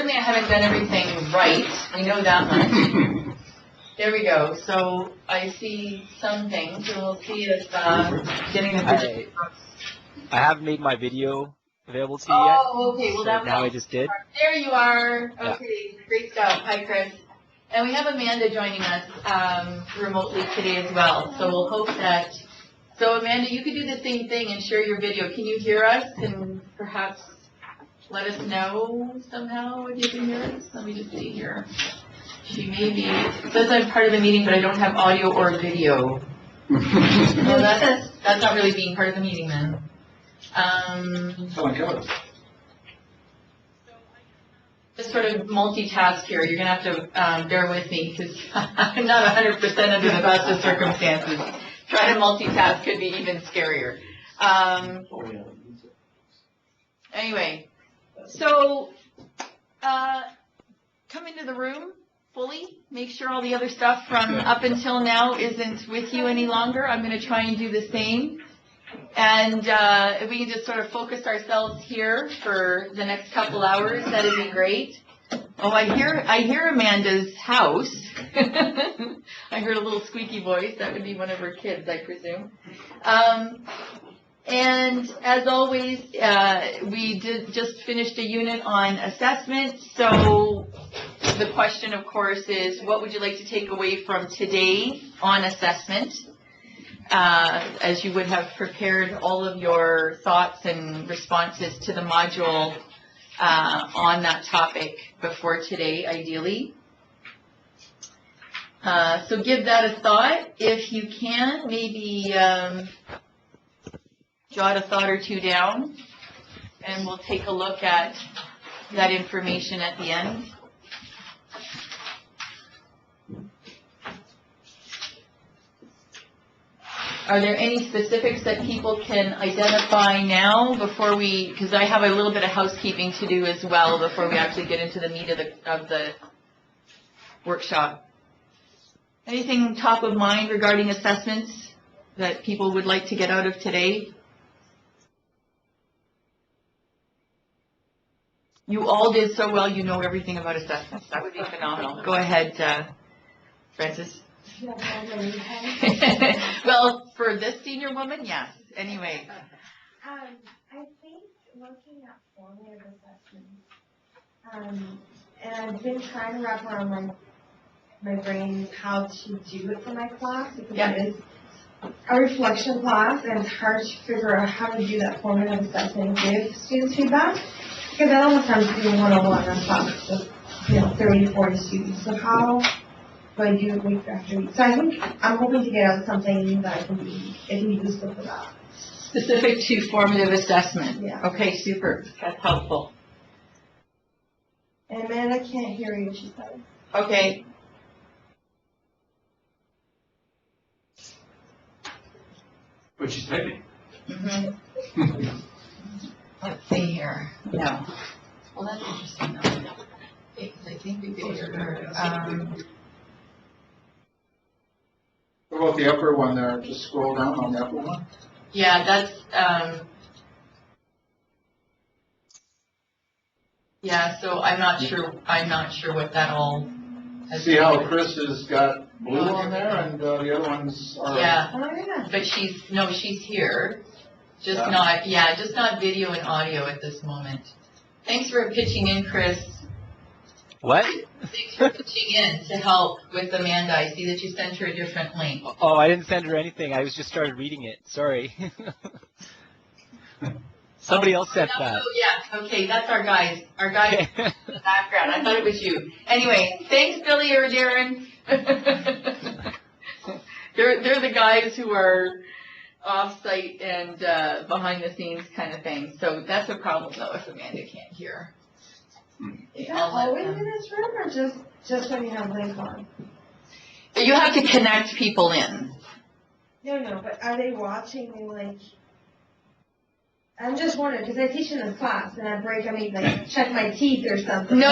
Certainly I haven't done everything right. We know that much. There we go. So I see some things, and we'll see if getting the I haven't made my video available to you yet. Oh, okay. Well, so now I just did. There you are. Okay, yeah. Great stuff. Hi, Chris. And we have Amanda joining us remotely today as well. So we'll hope that. So Amanda, you could do the same thing and share your video. Can you hear us? And perhaps let us know somehow if you can hear us. Let me just see here. She may be. It says I'm part of the meeting, but I don't have audio or video. Well, that's not really being part of the meeting then. Just sort of multitask here. You're going to have to bear with me because I'm not 100% under the best of circumstances. Trying to multitask could be even scarier. Anyway, so come into the room fully. Make sure all the other stuff from up until now isn't with you any longer. I'm going to try and do the same. And if we can just sort of focus ourselves here for the next couple hours, that'd be great. Oh, I hear Amanda's house. I heard a little squeaky voice. That would be one of her kids, I presume. And as always, we just finished a unit on assessment. So the question, of course, is what would you like to take away from today on assessment? As you would have prepared all of your thoughts and responses to the module on that topic before today, ideally. So give that a thought. If you can, maybe jot a thought or two down, and we'll take a look at that information at the end. Are there any specifics that people can identify now before we, because I have a little bit of housekeeping to do as well before we actually get into the meat of the workshop. Anything top of mind regarding assessments that people would like to get out of today? You all did so well, you know everything about assessments. That would be phenomenal. Go ahead, Francis. Well, for this senior woman, yes. Anyway. I think looking at formative assessments, and I've been trying to wrap around my brain how to do it for my class, because it is a reflection class, and it's hard to figure out how to do that formative assessment and give students feedback, because I don't have time to do one-on-one on class with 30, 40 students. So how do I do it week after week? So I think I'm hoping to get out something that can be useful for that. Specific to formative assessment. Yeah. Okay, super. That's helpful. And Amanda can't hear you, she said. Okay. But she's typing. Mm-hmm. Let's see here. No. Well, that's interesting though. I think we could hear her. What about the upper one there? Just scroll down on the upper one. Yeah, that's, yeah, so I'm not sure what that all has. See how Chris has got blue on there and the other ones are. Yeah, but she's here. Just not video and audio at this moment. Thanks for pitching in, Chris. What? Thanks for pitching in to help with Amanda. I see that you sent her a different link. Oh, I didn't send her anything. I just started reading it. Sorry. Somebody else sent that. Oh, yeah. Okay, that's our guys. Our guys in the background. I thought it was you. Anyway, thanks, Billy or Darren. They're the guys who are off-site and behind-the-scenes kind of thing. So that's a problem, though, if Amanda can't hear. Is that always in this room, or just when you have Link on? You have to connect people in. No, but are they watching me, I'm just wondering, because I teach in this class, and check my teeth or something. No.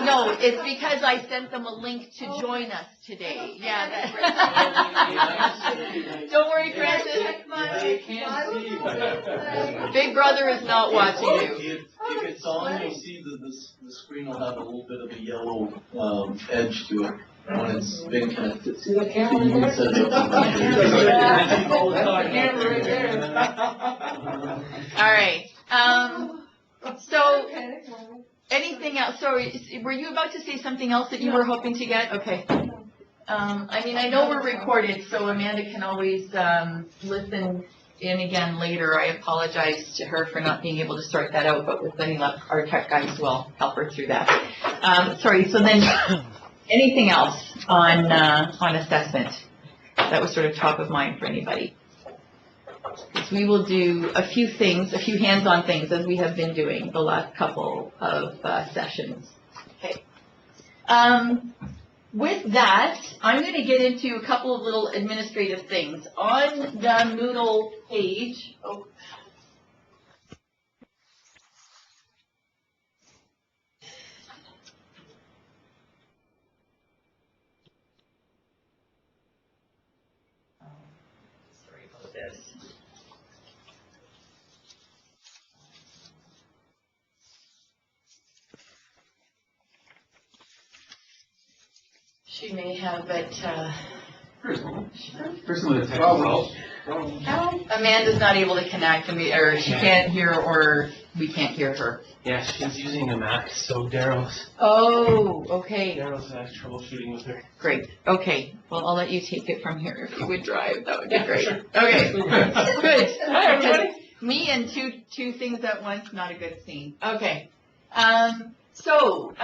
No, it's because I sent them a link to join us today. Yeah. Don't worry, Francis. Big Brother is not watching you. If it's on, you'll see the screen will have a little bit of a yellow, edge to it when it's been connected. See the camera You can there? set it up. Camera right there. All right. So anything else? Sorry, were you about to say something else that you were hoping to get? Okay. I mean, I know we're recorded, so Amanda can always listen in again later. I apologize to her for not being able to sort that out, but with any luck, our tech guys will help her through that. Sorry, so then anything else on assessment that was sort of top of mind for anybody? Because we will do a few things, a few hands-on things, as we have been doing the last couple of sessions. Okay. With that, I'm going to get into a couple of little administrative things. On the Moodle page, sorry about this. She may have it, Person with a technical. Amanda's not able to connect, or she can't hear, or we can't hear her. Yeah, she's using a Mac, so Daryl's Okay. troubleshooting with her. Great, okay. Well, I'll let you take it from here if you would drive, that would be great. Okay, good. Hi, everybody. Me and two things at once, not a good scene. Okay. So,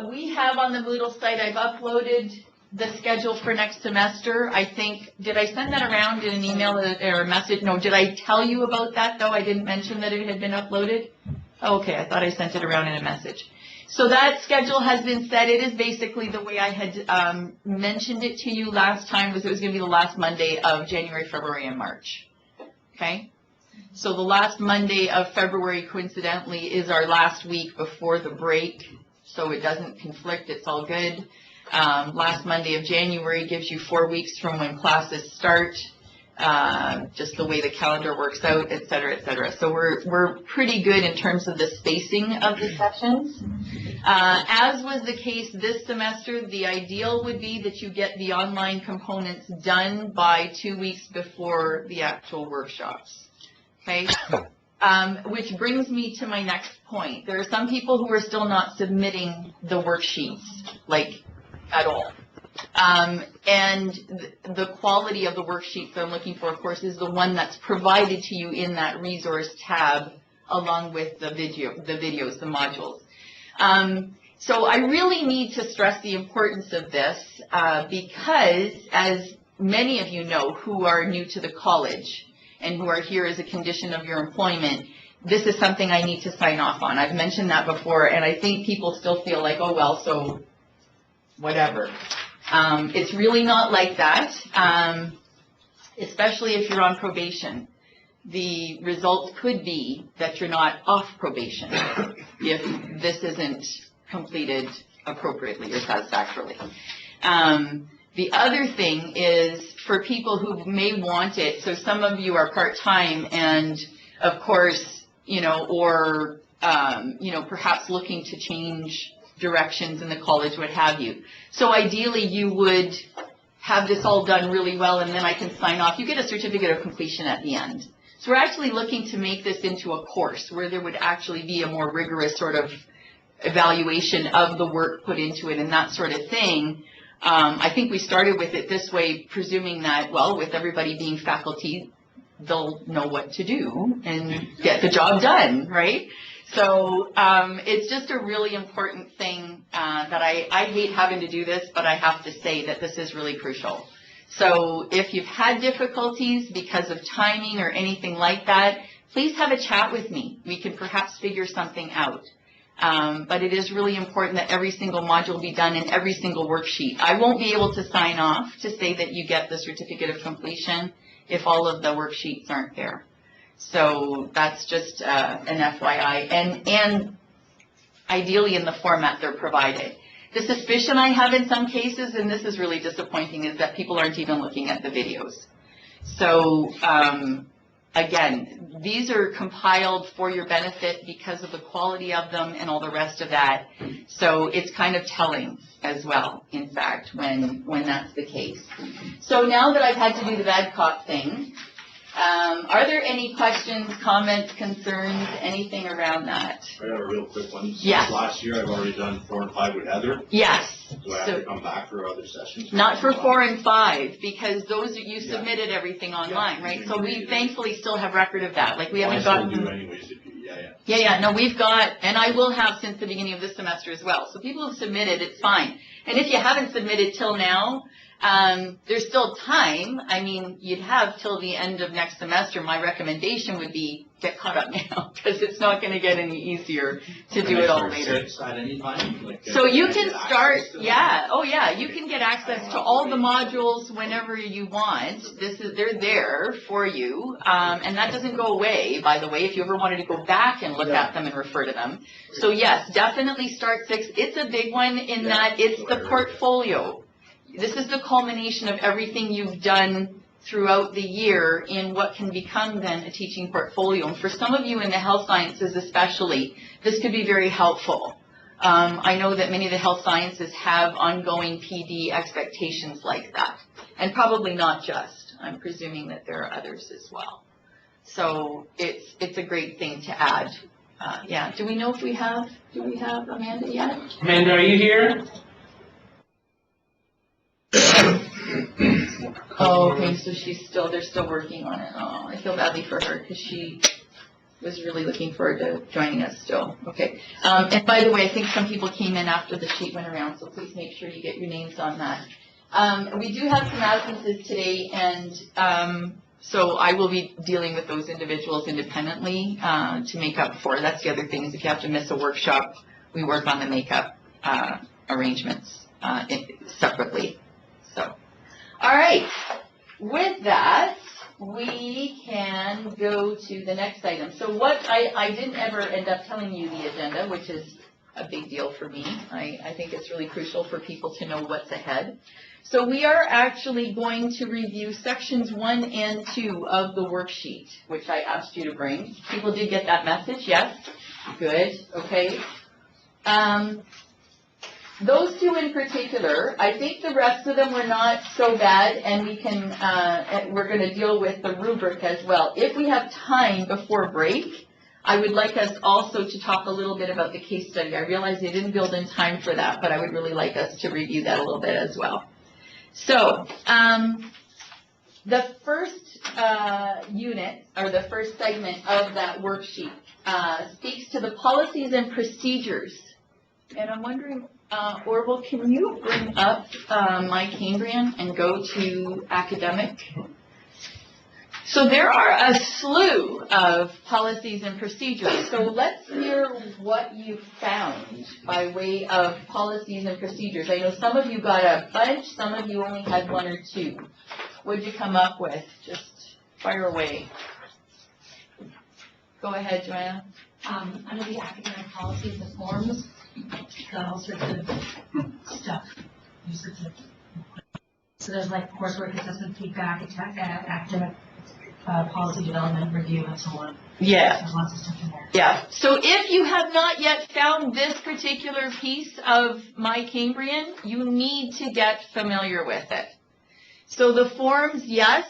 we have on the Moodle site, I've uploaded the schedule for next semester. I think, did I send that around in an email or a message? No, did I tell you about that though? I didn't mention that it had been uploaded? Okay, I thought I sent it around in a message. So that schedule has been set. It is basically the way I had mentioned it to you last time, was it was going to be the last Monday of January, February, and March. Okay? So the last Monday of February, coincidentally, is our last week before the break, so it doesn't conflict, it's all good. Last Monday of January gives you 4 weeks from when classes start, just the way the calendar works out, et cetera, et cetera. So we're pretty good in terms of the spacing of the sessions. As was the case this semester, the ideal would be that you get the online components done by 2 weeks before the actual workshops. Okay? Which brings me to my next point. There are some people who are still not submitting the worksheets, like, at all. And the quality of the worksheets that I'm looking for, of course, is the one that's provided to you in that resource tab, along with the videos, the modules. So I really need to stress the importance of this, because, as many of you know who are new to the college and who are here as a condition of your employment, this is something I need to sign off on. I've mentioned that before, and I think people still feel like, oh, well, so whatever. It's really not like that, especially if you're on probation. The result could be that you're not off probation if this isn't completed appropriately or satisfactorily. The other thing is, for people who may want it, so some of you are part-time and, of course, or, perhaps looking to change directions in the college, what have you. So ideally, you would have this all done really well, and then I can sign off. You get a certificate of completion at the end. So we're actually looking to make this into a course where there would actually be a more rigorous sort of evaluation of the work put into it and that sort of thing. I think we started with it this way, presuming that, well, with everybody being faculty, they'll know what to do and get the job done, right? So it's just a really important thing that I hate having to do this, but I have to say that this is really crucial. So if you've had difficulties because of timing or anything like that, please have a chat with me. We can perhaps figure something out. But it is really important that every single module be done in every single worksheet. I won't be able to sign off to say that you get the certificate of completion if all of the worksheets aren't there. So that's just an FYI, and ideally in the format they're provided. The suspicion I have in some cases, and this is really disappointing, is that people aren't even looking at the videos. So again, these are compiled for your benefit because of the quality of them and all the rest of that. So it's kind of telling as well, in fact, when that's the case. So now that I've had to do the Badcock thing, are there any questions, comments, concerns, anything around that? I got a real quick one. Yes. Last year, I've already done 4 and 5 with Heather. Yes. Do I have to come back for other sessions? Not for 4 and 5, because those, you submitted everything online, right? So we thankfully still have record of that, like we haven't gotten. I still do anyways, if you, Yeah, no, we've got, and I will have since the beginning of this semester as well. So people who've submitted, it's fine. And if you haven't submitted till now, there's still time. I mean, you'd have till the end of next semester. My recommendation would be get caught up now, because it's not going to get any easier to do it all later. At any time? Like, So you can get start, access to them? yeah, oh yeah, you can get access to all the modules whenever you want. They're there for you, and that doesn't go away, by the way, if you ever wanted to go back and look at them and refer to them. So yes, definitely start 6. It's a big one in that it's the portfolio. This is the culmination of everything you've done throughout the year in what can become then a teaching portfolio. And for some of you in the health sciences especially, this could be very helpful. I know that many of the health sciences have ongoing PD expectations like that. And probably not just. I'm presuming that there are others as well. So it's a great thing to add. Yeah, do we know if we have Amanda yet? Amanda, are you here? Oh, okay, so they're still working on it. Oh, I feel badly for her because she was really looking forward to joining us still. Okay. And by the way, I think some people came in after the sheet went around, so please make sure you get your names on that. We do have some absences today, and so I will be dealing with those individuals independently to make up for. That's the other thing, is if you have to miss a workshop, we work on the makeup arrangements separately. So. All right, with that, we can go to the next item. So what I didn't ever end up telling you the agenda, which is a big deal for me. I think it's really crucial for people to know what's ahead. So we are actually going to review sections 1 and 2 of the worksheet, which I asked you to bring. People did get that message, yes? Good, okay. Those 2 in particular, I think the rest of them were not so bad, and we can, we're going to deal with the rubric as well. If we have time before break, I would like us also to talk a little bit about the case study. I realize they didn't build in time for that, but I would really like us to review that a little bit as well. So, the first unit, or the first segment of that worksheet, speaks to the policies and procedures. And I'm wondering, Orville, can you bring up My Cambrian and go to academic? So there are a slew of policies and procedures. So let's hear what you found by way of policies and procedures. I know some of you got a bunch, some of you only had 1 or 2. What did you come up with? Just fire away. Go ahead, Joanna. Under the academic policies and forms, got all sorts of stuff. So there's like coursework assessment, feedback, academic policy development, review, and so on. Yeah. There's lots of stuff in there. Yeah. So if you have not yet found this particular piece of My Cambrian, you need to get familiar with it. So the forms, yes,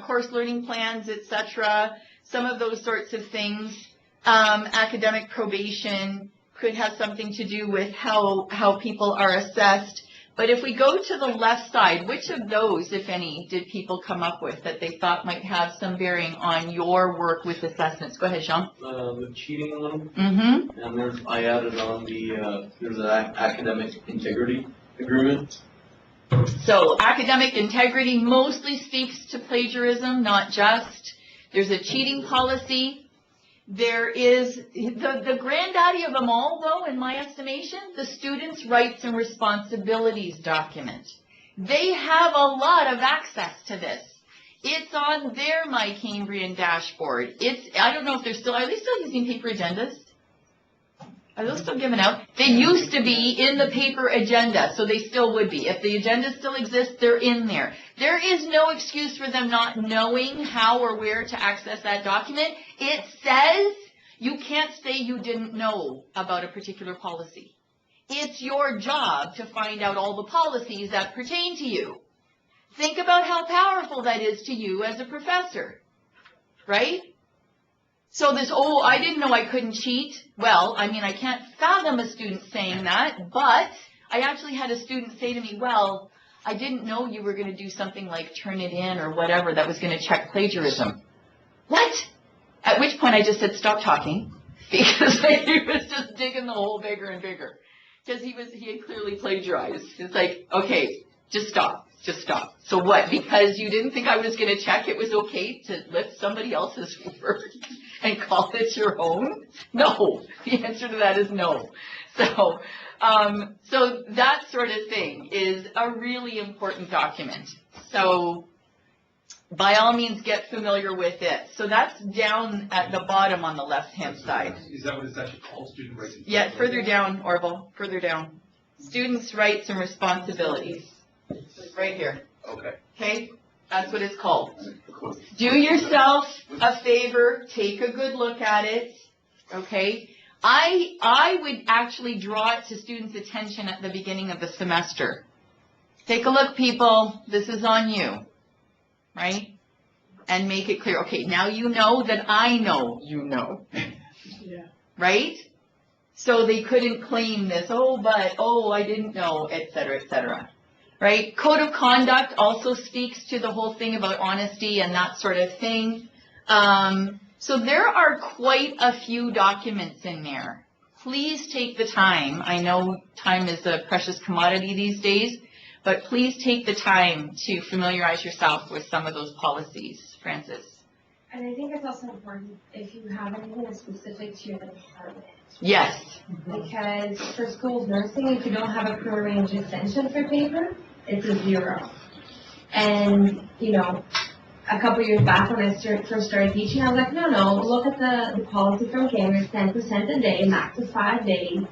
course learning plans, etc., some of those sorts of things. Academic probation could have something to do with how people are assessed. But if we go to the left side, which of those, if any, did people come up with that they thought might have some bearing on your work with assessments? Go ahead, Jean. The cheating one, Mm-hmm. and I added on there's an academic integrity agreement. So academic integrity mostly speaks to plagiarism, not just. There's a cheating policy. There is the granddaddy of them all, though, in my estimation, the students' rights and responsibilities document. They have a lot of access to this. It's on their My Cambrian dashboard. I don't know if they're still, are they still using paper agendas? Are those still given out? They used to be in the paper agenda, so they still would be. If the agenda still exists, they're in there. There is no excuse for them not knowing how or where to access that document. It says you can't say you didn't know about a particular policy. It's your job to find out all the policies that pertain to you. Think about how powerful that is to you as a professor, right? So this, oh, I didn't know I couldn't cheat. Well, I mean, I can't fathom a student saying that, but I actually had a student say to me, well, I didn't know you were going to do something like turn it in or whatever that was going to check plagiarism. What? At which point I just said, stop talking, because he was just digging the hole bigger and bigger, because he had clearly plagiarized. It's like, okay, just stop. Just stop. So what? Because you didn't think I was going to check, it was okay to lift somebody else's work and call it your own? No. The answer to that is no. So that sort of thing is a really important document. So by all means, get familiar with it. So that's down at the bottom on the left-hand side. Is that what it's actually called, student rights? Yeah, further down, Orville, further down. Students' rights and responsibilities. Right here. Okay. Okay? That's what it's called. Do yourself a favor, take a good look at it, okay? I would actually draw it to students' attention at the beginning of the semester. Take a look, people, this is on you, right? And make it clear, okay, now you know that I know you know, right? So they couldn't claim this, I didn't know, et cetera, right? Code of conduct also speaks to the whole thing about honesty and that sort of thing. So there are quite a few documents in there. Please take the time. I know time is a precious commodity these days, but please take the time to familiarize yourself with some of those policies. Francis? And I think it's also important if you have anything that's specific to your department. Yes. Because for schools nursing, if you don't have a prearranged extension for paper, it's a 0. And, you know, a couple years back when I first started teaching, I was like, no, look at the policy from Cambridge, 10% a day, max of 5 days.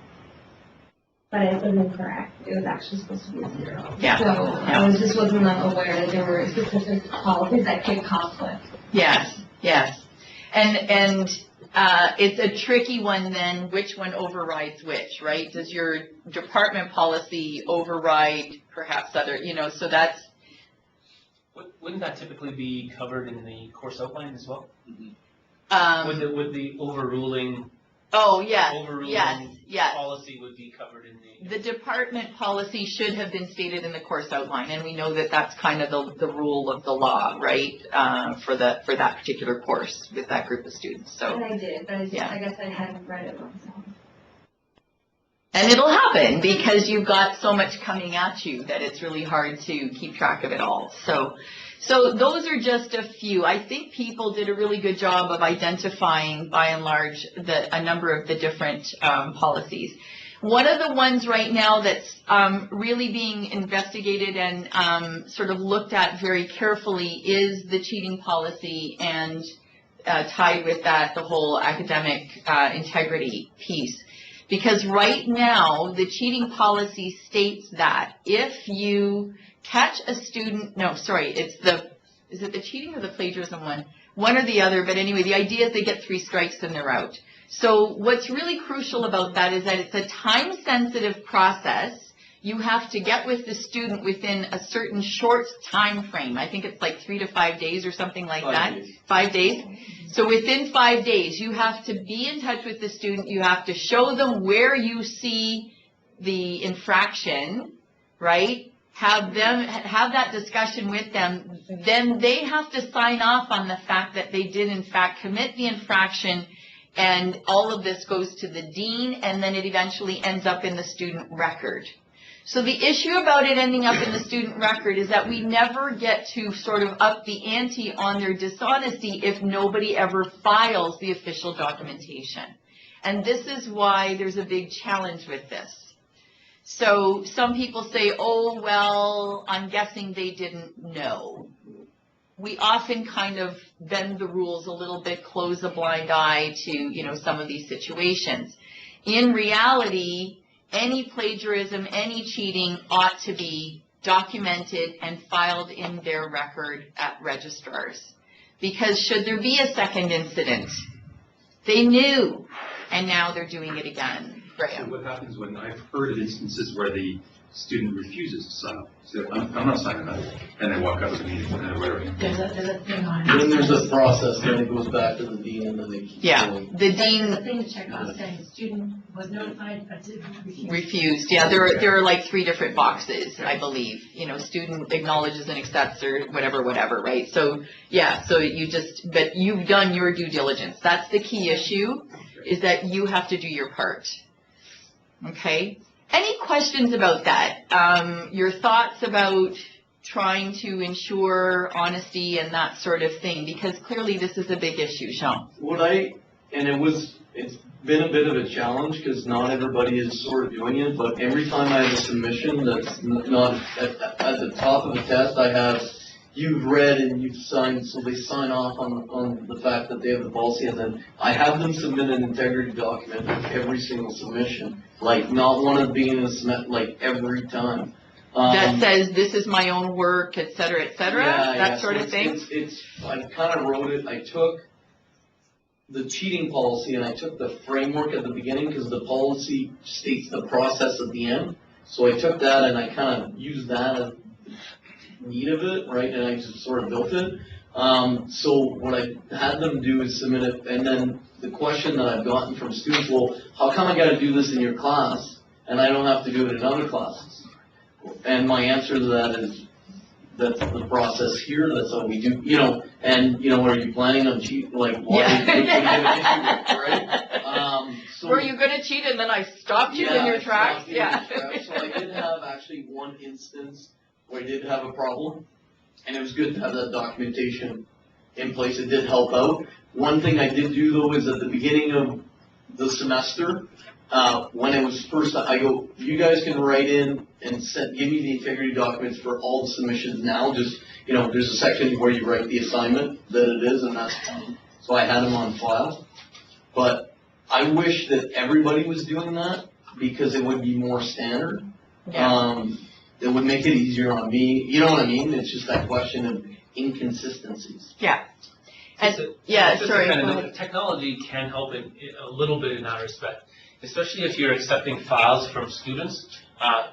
But it was incorrect. It was actually supposed to be a 0. Yeah. So I wasn't aware that there were specific policies that could conflict. Yes. And it's a tricky one then, which one overrides which, right? Does your department policy override perhaps other, so that's... Wouldn't that typically be covered in the course outline as well? Would the overruling yes. policy would be covered in The department policy should have been stated in the course outline, and we know that that's kind of the rule of the law, right, for that particular course with that group of students. So. And I did, but I guess I hadn't read it myself. And it'll happen because you've got so much coming at you that it's really hard to keep track of it all. So those are just a few. I think people did a really good job of identifying, by and large, a number of the different policies. One of the ones right now that's really being investigated and sort of looked at very carefully is the cheating policy, and tied with that, the whole academic integrity piece. Because right now, the cheating policy states that if you catch a student, is it the cheating or the plagiarism one? One or the other, but anyway, the idea is they get 3 strikes and they're out. So what's really crucial about that is that it's a time-sensitive process. You have to get with the student within a certain short time frame. I think it's like 3 to 5 days or something like that. 5 days. So within 5 days, you have to be in touch with the student. You have to show them where you see the infraction, right? Have that discussion with them. Then they have to sign off on the fact that they did in fact commit the infraction, and all of this goes to the dean, and then it eventually ends up in the student record. So the issue about it ending up in the student record is that we never get to sort of up the ante on their dishonesty if nobody ever files the official documentation. And this is why there's a big challenge with this. So some people say, oh, well, I'm guessing they didn't know. We often kind of bend the rules a little bit, close a blind eye to, some of these situations. in reality, any plagiarism, any cheating ought to be documented and filed in their record at registrars. Because should there be a second incident, they knew, and now they're doing it again. So Graham. what happens when I've heard of instances where the student refuses to sign up? So I'm not signing up, and they walk out of the meeting or whatever. There's a thing on. Then there's a process, then it goes back to the dean and then they keep Yeah, going. the There's a dean thing to check off saying student was notified but did refuse. refused. Yeah, there are like 3 different boxes, I believe. You know, student acknowledges and accepts or whatever, right? So, yeah, so but you've done your due diligence. That's the key issue, is that you have to do your part. Okay? Any questions about that? Your thoughts about trying to ensure honesty and that sort of thing? Because clearly this is a big issue, Sean. It's been a bit of a challenge because not everybody is sort of doing it, but every time I have a submission that's not at the top of the test, I have, you've read and you've signed, so they sign off on the fact that they have the policy, and then I have them submit an integrity document with every single submission, like not one of being a submit, like every time. That says, this is my own work, et cetera, Yeah, that sort so of thing? I kind of wrote it, I took the cheating policy and I took the framework at the beginning because the policy states the process at the end. So I took that and I kind of used that as the meat of it, right, and I just sort of built it. So what I had them do is submit it, and then the question that I've gotten from students, well, how come I got to do this in your class and I don't have to do it in other classes? And my answer to that is, that's the process here, that's how we do, and, are you planning on why right? Were you gonna cheat and then I stopped you in your tracks? Yeah. So I did have actually one instance where I did have a problem, and it was good to have that documentation in place, it did help out. One thing I did do though is at the beginning of the semester, when it was first, I go, you guys can write in and give me the integrity documents for all the submissions now. Just, there's a section where you write the assignment that it is, and that's fine. So I had them on file. But I wish that everybody was doing that because it would be more standard. Yeah. It would make it easier on me. You know what I mean? It's just that question of inconsistencies. Yeah. Just to Sorry. kind go of ahead. Technology can help a little bit in that respect, especially if you're accepting files from students.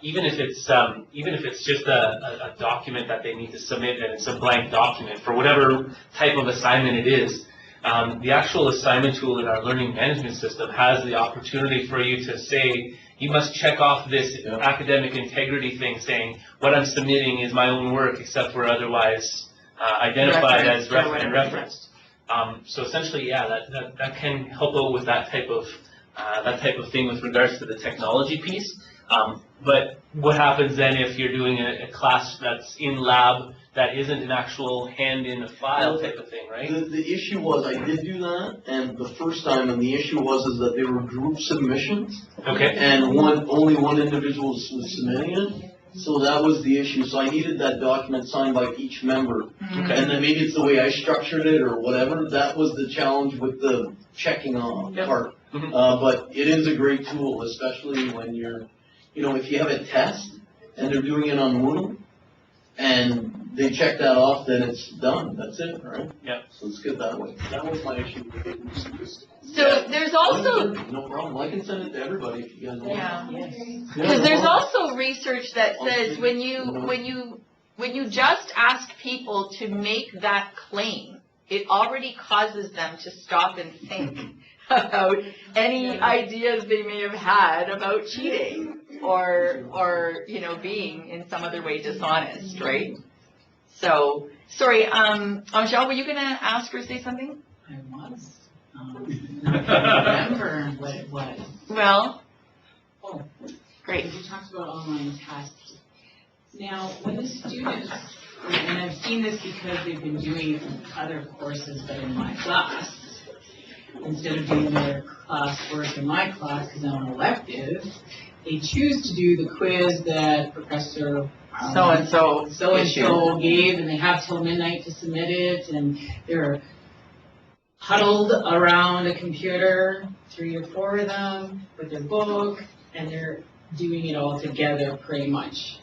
Even if it's just a document that they need to submit and it's a blank document for whatever type of assignment it is. The actual assignment tool in our learning management system has the opportunity for you to say, you must check off this academic integrity thing saying what I'm submitting is my own work except for otherwise identified as referenced. So essentially, that can help out with that type of thing with regards to the technology piece. But what happens then if you're doing a class that's in lab that isn't an actual hand in a file type of thing, right? The issue was I did do that, and the first time, and the issue was that they were group submissions. Okay. And only one individual was submitting it. So that was the issue. So I needed that document signed by each member. Okay. And then maybe it's the way I structured it or whatever. That was the challenge with the checking on part. Mhm. But it is a great tool, especially when you're, if you have a test and they're doing it on Moodle and they check that off, then it's done. That's it, right? Yep. So it's good that way. That was my issue with it. So there's also, No problem. I can send it to everybody if you guys want. yeah. Yeah, Because no there's problem. also research that says when you just ask people to make that claim, it already causes them to stop and think about any ideas they may have had about cheating or being in some other way dishonest, right? So, sorry, Angel, were you gonna ask or say something? I was. Not remember what it was. Well, Oh, great. you talked about online tests. Now, when the students, and I've seen this because they've been doing other courses but in my class, instead of doing their classwork in my class because I'm an elective, they choose to do the quiz that Professor so-and-so gave, and they have till midnight to submit it, and they're huddled around a computer, 3 or 4 of them, with their book, and they're doing it all together pretty much.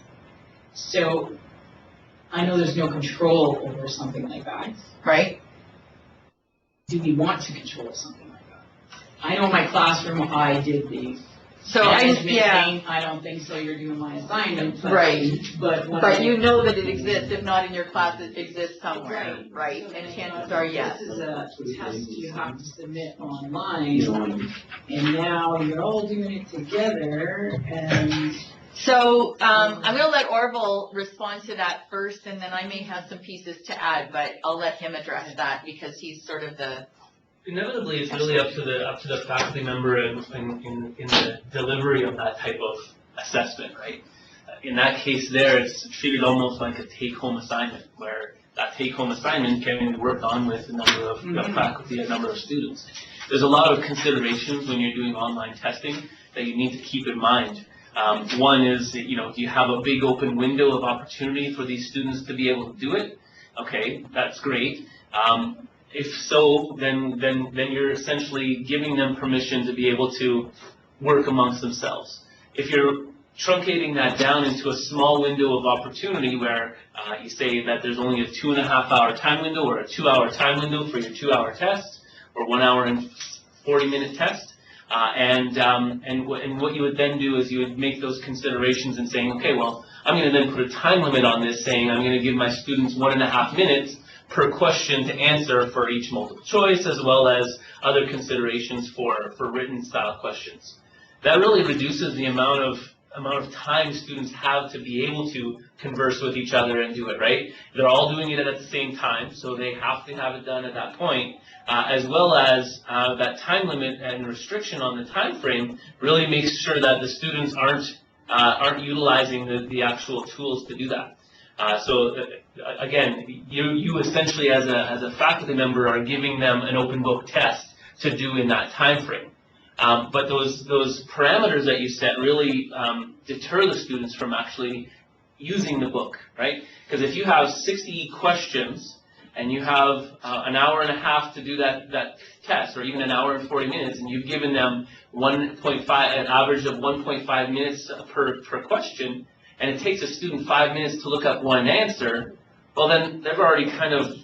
So I know there's no control over something like that. Right? Do we want to control something like that? I know my classroom, I did the So management yeah. thing. I don't think so, you're doing my assignment. Right. But when But you know that it exists, if not in your class, it exists somewhere, Right. right? And chances are yes. This is a test you have to submit You online, know, and now you're all doing it together, and So, I'm gonna let Orville respond to that first, and then I may have some pieces to add, but I'll let him address that because he's sort of the, Inevitably, it's really up to the faculty member in the delivery of that type of assessment, right? In that case there, it's treated almost like a take-home assignment, where that take-home assignment can be worked on with a number of faculty, a number of students. There's a lot of considerations when you're doing online testing that you need to keep in mind. One is, do you have a big open window of opportunity for these students to be able to do it? Okay, that's great. If so, then you're essentially giving them permission to be able to work amongst themselves. If you're truncating that down into a small window of opportunity where you say that there's only a 2.5-hour time window or a 2-hour time window for your 2-hour test or 1 hour and 40-minute test, and what you would then do is you would make those considerations and saying, okay, well, I'm going to then put a time limit on this, saying I'm going to give my students 1.5 minutes per question to answer for each multiple choice, as well as other considerations for written style questions. That really reduces the amount of time students have to be able to converse with each other and do it, right? They're all doing it at the same time, so they have to have it done at that point, as well as that time limit and restriction on the time frame really makes sure that the students aren't utilizing the actual tools to do that. So again, you essentially as a faculty member are giving them an open book test to do in that time frame. But those parameters that you set really deter the students from actually using the book, right? Because if you have 60 questions and you have an hour and a half to do that test, or even an hour and 40 minutes, and you've given them an average of 1.5 minutes per question, and it takes a student 5 minutes to look up one answer, well then they've already kind of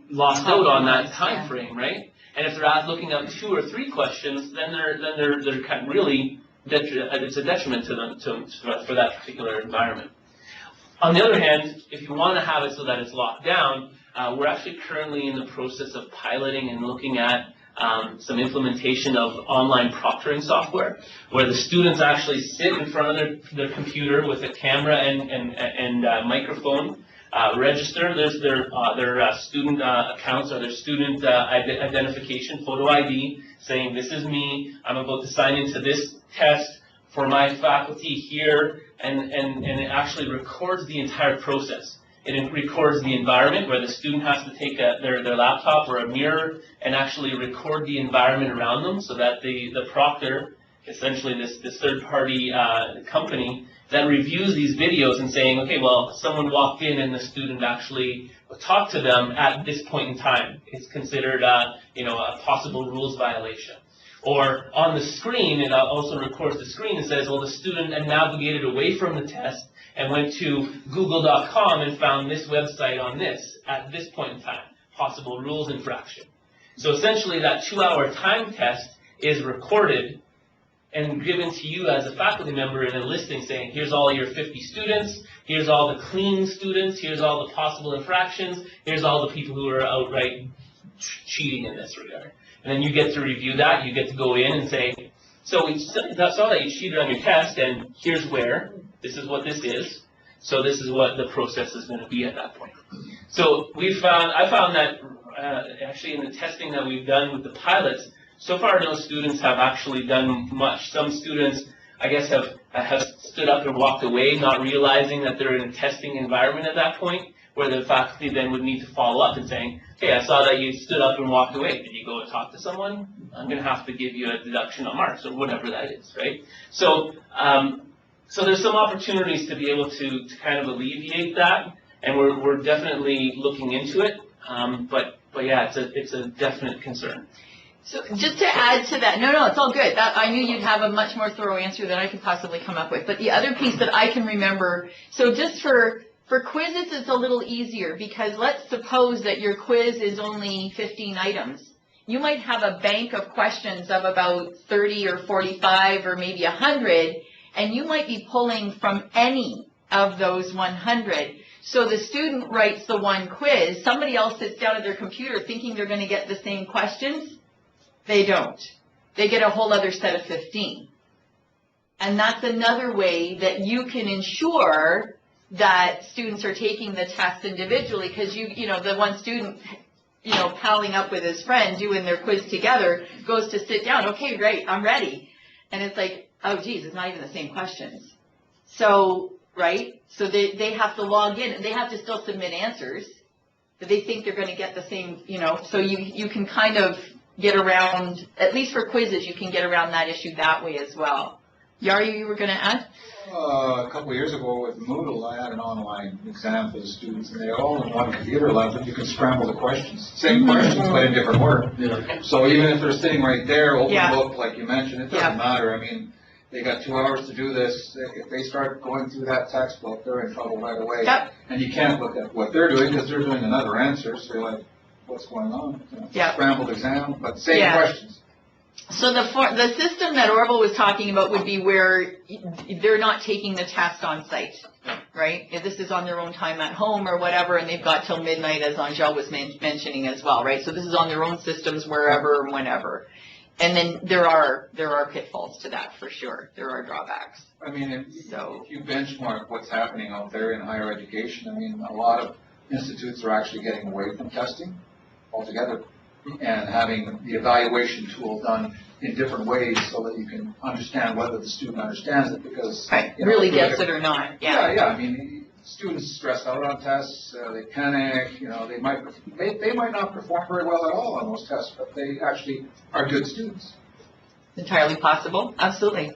lost out on that time frame, right? And if they're looking up 2 or 3 questions, then they're kind of really it's a detriment to them for that particular environment. On the other hand, if you want to have it so that it's locked down, we're actually currently in the process of piloting and looking at some implementation of online proctoring software, where the students actually sit in front of their computer with a camera and microphone, register their student accounts or their student identification, photo ID, saying this is me, I'm about to sign into this test for my faculty here, and it actually records the entire process. It records the environment where the student has to take their laptop or a mirror and actually record the environment around them, so that the proctor, essentially this third-party company, that reviews these videos and saying, okay, well, someone walked in and the student actually talked to them at this point in time. It's considered a possible rules violation. Or on the screen, it also records the screen and says, well, the student had navigated away from the test and went to google.com and found this website on this at this point in time. Possible rules infraction. So essentially that 2-hour time test is recorded and given to you as a faculty member in a listing saying, here's all your 50 students, here's all the clean students, here's all the possible infractions, here's all the people who are outright cheating in this regard. And then you get to review that, you get to go in and say, so we saw that you cheated on your test, and here's where, this is what this is, so this is what the process is going to be at that point. So I found that actually in the testing that we've done with the pilots, so far no students have actually done much. Some students, I guess, have stood up and walked away, not realizing that they're in a testing environment at that point, where the faculty then would need to follow up and saying, hey, I saw that you stood up and walked away. Did you go and talk to someone? I'm going to have to give you a deduction on marks, or whatever that is, right? So there's some opportunities to be able to kind of alleviate that, and we're definitely looking into it. But But yeah, it's a definite concern. So just to add to that, no, it's all good. That, I knew you'd have a much more thorough answer than I could possibly come up with. But the other piece that I can remember, so just for quizzes, it's a little easier because let's suppose that your quiz is only 15 items. You might have a bank of questions of about 30 or 45 or maybe 100, and you might be pulling from any of those 100. So the student writes the one quiz, somebody else sits down at their computer thinking they're going to get the same questions. They don't. They get a whole other set of 15. And that's another way that you can ensure that students are taking the test individually, because you know, the one student, you know, palling up with his friend doing their quiz together goes to sit down. Okay, great, I'm ready. And it's like, oh geez, it's not even the same questions. So, right? So they have to log in and they have to still submit answers, but they think they're going to get the same, you know, so you can kind of get around, at least for quizzes, you can get around that issue that way as well. Yari, you were going to add? A couple of years ago with Moodle, I had an online exam for the students, and they all in one computer lab, but you can scramble the questions. Same questions, but in different order. Yeah. So even if they're sitting right there, open Yeah. book, like you mentioned, it doesn't matter. I mean, they got 2 hours to do this. If they start going through that textbook, they're in trouble right away. Yep. And you can't look at what they're doing because they're doing another answer, so you're like, what's going on? You know, Yep. Scrambled exam, but same Yeah. questions. So the system that Orville was talking about would be where they're not taking the test on site, right? If this is on their own time at home or whatever, and they've got till midnight, as Angel was mentioning as well, right? So this is on their own systems wherever, whenever. And then there are pitfalls to that for sure. There are drawbacks. I mean, if So- you benchmark what's happening out there in higher education, I mean, a lot of institutes are actually getting away from testing altogether and having the evaluation tool done in different ways so that you can understand whether the student understands it, because Right, you know, really if you look gets at- it or not, yeah. Yeah, I mean, students stress out on tests, they panic, you know, they might not perform very well at all on those tests, but they actually are good students. Entirely possible, absolutely.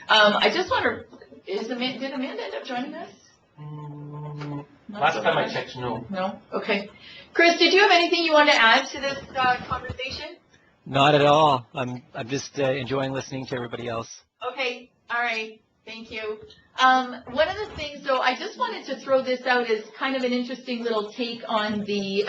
I just wonder, did Amanda end up joining us? Not Last so time I much. checked, no. No? Okay. Chris, did you have anything you wanted to add to this conversation? Not at all. I'm just enjoying listening to everybody else. Okay, all right, thank you. One of the things, though, I just wanted to throw this out as kind of an interesting little take on the,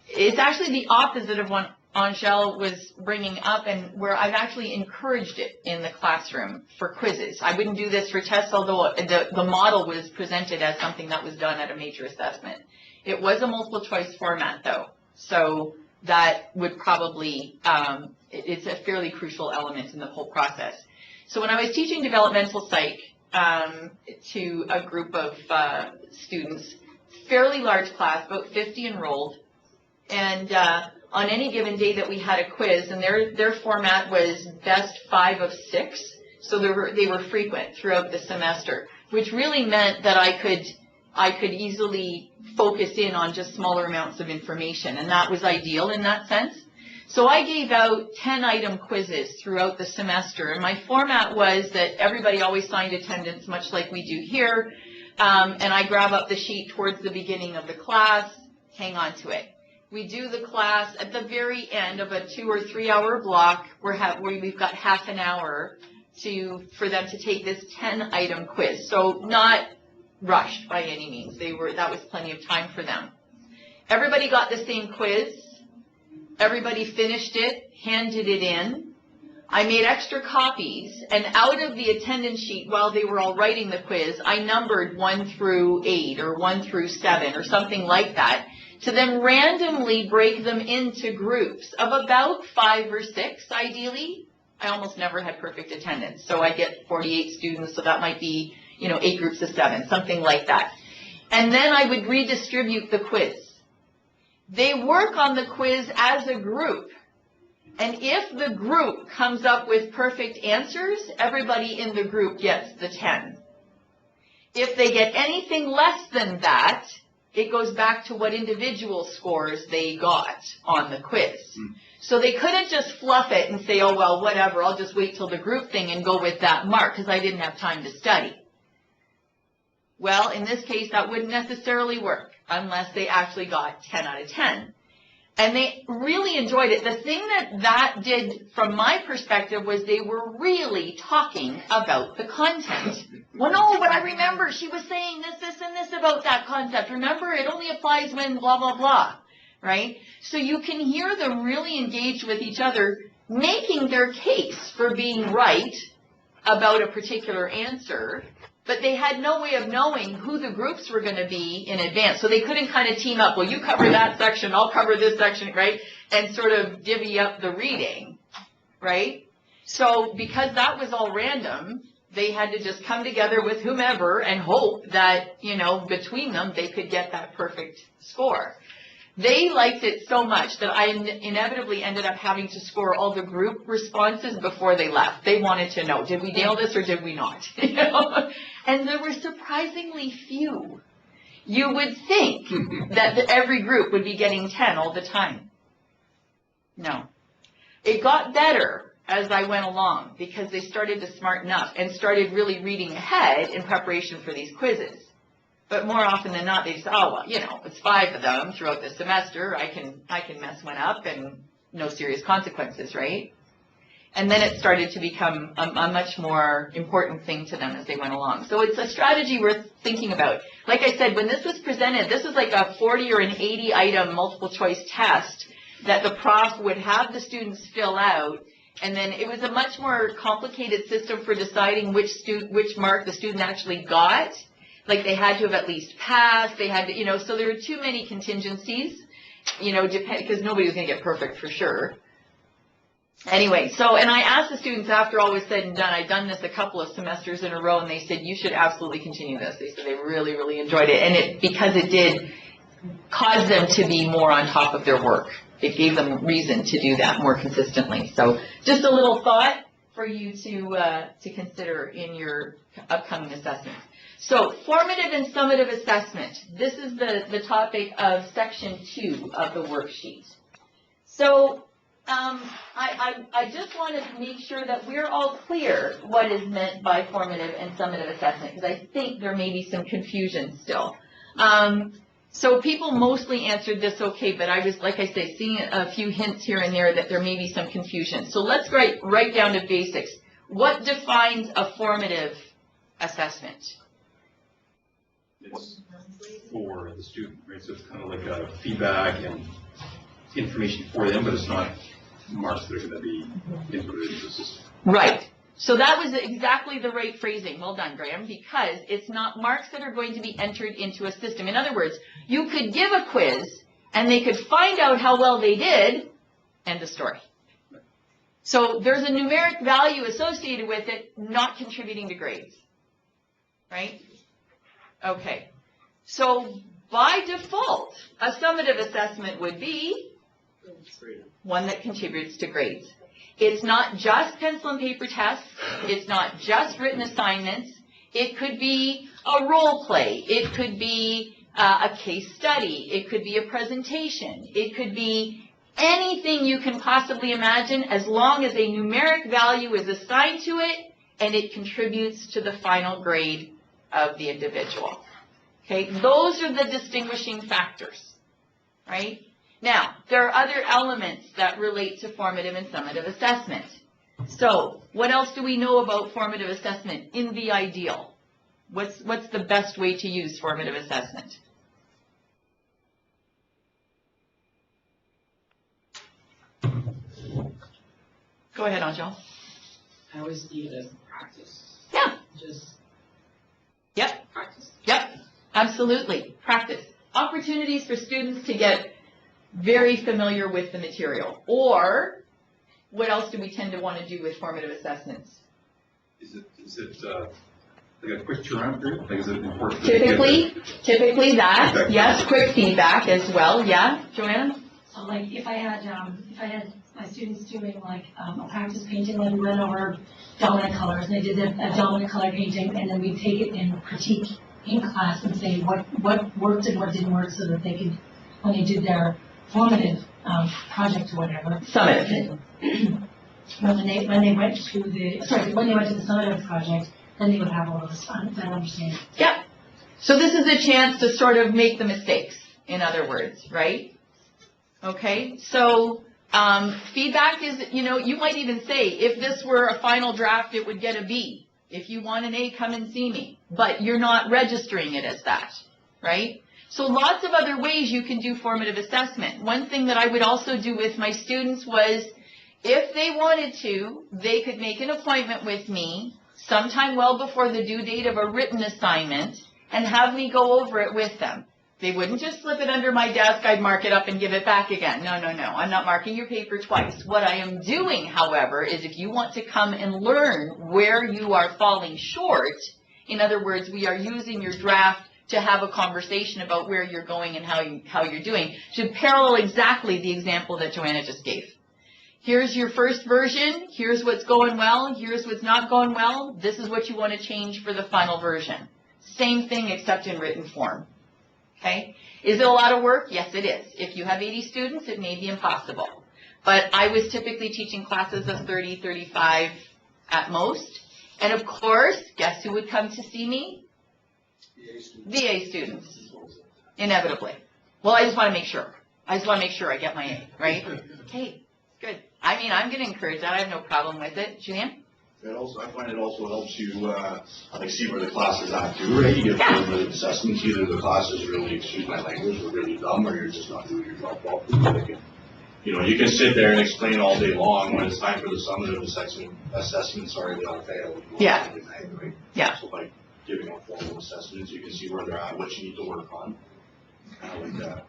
it's actually the opposite of what Angel was bringing up, and where I've actually encouraged it in the classroom for quizzes. I wouldn't do this for tests, although the model was presented as something that was done at a major assessment. It was a multiple choice format, though, so that would probably, it's a fairly crucial element in the whole process. So when I was teaching developmental psych to a group of students, fairly large class, about 50 enrolled, and on any given day that we had a quiz, and their format was best 5 of 6, so they were frequent throughout the semester, which really meant that I could easily focus in on just smaller amounts of information, and that was ideal in that sense. So I gave out 10-item quizzes throughout the semester, and my format was that everybody always signed attendance, much like we do here, and I grab up the sheet towards the beginning of the class, hang on to it. We do the class at the very end of a 2 or 3 hour block where we've got half an hour for them to take this 10-item quiz. So not rushed by any means. That was plenty of time for them. Everybody got the same quiz. Everybody finished it, handed it in. I made extra copies, and out of the attendance sheet while they were all writing the quiz, I numbered 1 through 8 or 1 through 7 or something like that, to then randomly break them into groups of about 5 or 6, ideally. I almost never had perfect attendance, so I get 48 students, so that might be, 8 groups of 7, something like that. And then I would redistribute the quiz. They work on the quiz as a group, and if the group comes up with perfect answers, everybody in the group gets the 10. If they get anything less than that, it goes back to what individual scores they got on the quiz. So they couldn't just fluff it and say, oh, well, whatever, I'll just wait till the group thing and go with that mark because I didn't have time to study. Well, in this case, that wouldn't necessarily work unless they actually got 10 out of 10. And they really enjoyed it. The thing that did, from my perspective, was they were really talking about the content. Well, no, but I remember she was saying this, and this about that concept. Remember, it only applies when blah, blah, blah, right? So you can hear them really engaged with each other, making their case for being right about a particular answer, but they had no way of knowing who the groups were going to be in advance. So they couldn't kind of team up, well, you cover that section, I'll cover this section, right? And sort of divvy up the reading, right? So because that was all random, they had to just come together with whomever and hope that, between them, they could get that perfect score. They liked it so much that I inevitably ended up having to score all the group responses before they left. They wanted to know, did we nail this or did we not? And there were surprisingly few. You would think that every group would be getting 10 all the time. No. It got better as I went along because they started to smarten up and started really reading ahead in preparation for these quizzes. But more often than not, they say, oh, well, it's 5 of them throughout the semester. I can mess one up and no serious consequences, right? And then it started to become a much more important thing to them as they went along. So it's a strategy worth thinking about. Like I said, when this was presented, this was like a 40 or an 80 item multiple choice test that the prof would have the students fill out. And then it was a much more complicated system for deciding which mark the student actually got. Like they had to have at least passed, they had to, so there were too many contingencies, because nobody was going to get perfect for sure. Anyway, and I asked the students after all was said and done, I'd done this a couple of semesters in a row, and they said, you should absolutely continue this. They said they really, really enjoyed it, and because it did cause them to be more on top of their work. It gave them reason to do that more consistently. So just a little thought for you to consider in your upcoming assessments. So formative and summative assessment. This is the topic of section 2 of the worksheet. So I just want to make sure that we're all clear what is meant by formative and summative assessment, because I think there may be some confusion still. So people mostly answered this okay, but I was, like I say, seeing a few hints here and there that there may be some confusion. So let's write right down to basics. What defines a formative assessment? It's for the student, right? So it's kind of like a feedback and information for them, but it's not marks that are going to be inputted into the system. Right. So that was exactly the right phrasing. Well done, Graham, because it's not marks that are going to be entered into a system. In other words, you could give a quiz and they could find out how well they did, end of story. So there's a numeric value associated with it, not contributing to grades. Right? Okay. So by default, a summative assessment would be one that contributes to grades. It's not just pencil and paper tests. It's not just written assignments. It could be a role play. It could be a case study. It could be a presentation. It could be anything you can possibly imagine, as long as a numeric value is assigned to it and it contributes to the final grade of the individual. Okay, those are the distinguishing factors, right? Now, there are other elements that relate to formative and summative assessment. So, what else do we know about formative assessment in the ideal? What's the best way to use formative assessment? Go ahead, Angel. I always see it as practice. Yeah. Just Yep. practice. Yep. Absolutely. Practice. Opportunities for students to get very familiar with the material. Or, what else do we tend to want to do with formative assessments? Is it like a quick turnaround period? Like, is it important? Typically that. Okay. Yes, quick feedback as well. Yeah, Joanna? So like if I had my students doing like a practice painting, like we went over dominant colors, and they did a dominant color painting, and then we'd take it and critique in class and say what worked and what didn't work, so that they could, when they did their formative project or whatever. Summative. When they went to the summative project, then they would have all those fun, that understanding. Yep. So this is a chance to sort of make the mistakes, in other words, right? Okay, so feedback is, you might even say, if this were a final draft, it would get a B. If you want an A, come and see me. But you're not registering it as that, right? So lots of other ways you can do formative assessment. One thing that I would also do with my students was, if they wanted to, they could make an appointment with me sometime well before the due date of a written assignment and have me go over it with them. They wouldn't just slip it under my desk, I'd mark it up and give it back again. No, no, no, I'm not marking your paper twice. What I am doing, however, is if you want to come and learn where you are falling short, in other words, we are using your draft to have a conversation about where you're going and how you're doing, to parallel exactly the example that Joanna just gave. Here's your first version, here's what's going well, here's what's not going well, this is what you want to change for the final version. Same thing except in written form. Okay? Is it a lot of work? Yes, it is. If you have 80 students, it may be impossible. But I was typically teaching classes of 30, 35 at most. And of course, guess who would come to see me? VA students. Inevitably. Well, I just want to make sure. I get my A, right? Okay, good. I mean, I'm going to encourage that. I have no problem with it. Julianne? I find it also helps you, see where the class is at too, right? You get formative assessments, either the class is really, excuse my language, or really dumb, or you're just not doing your job properly. You can sit there and explain all day long. When it's time for the summative assessment, sorry, they all fail. Yeah. Right? Yeah. So by giving out formal assessments, you can see where they're at, what you need to work on. Kind of like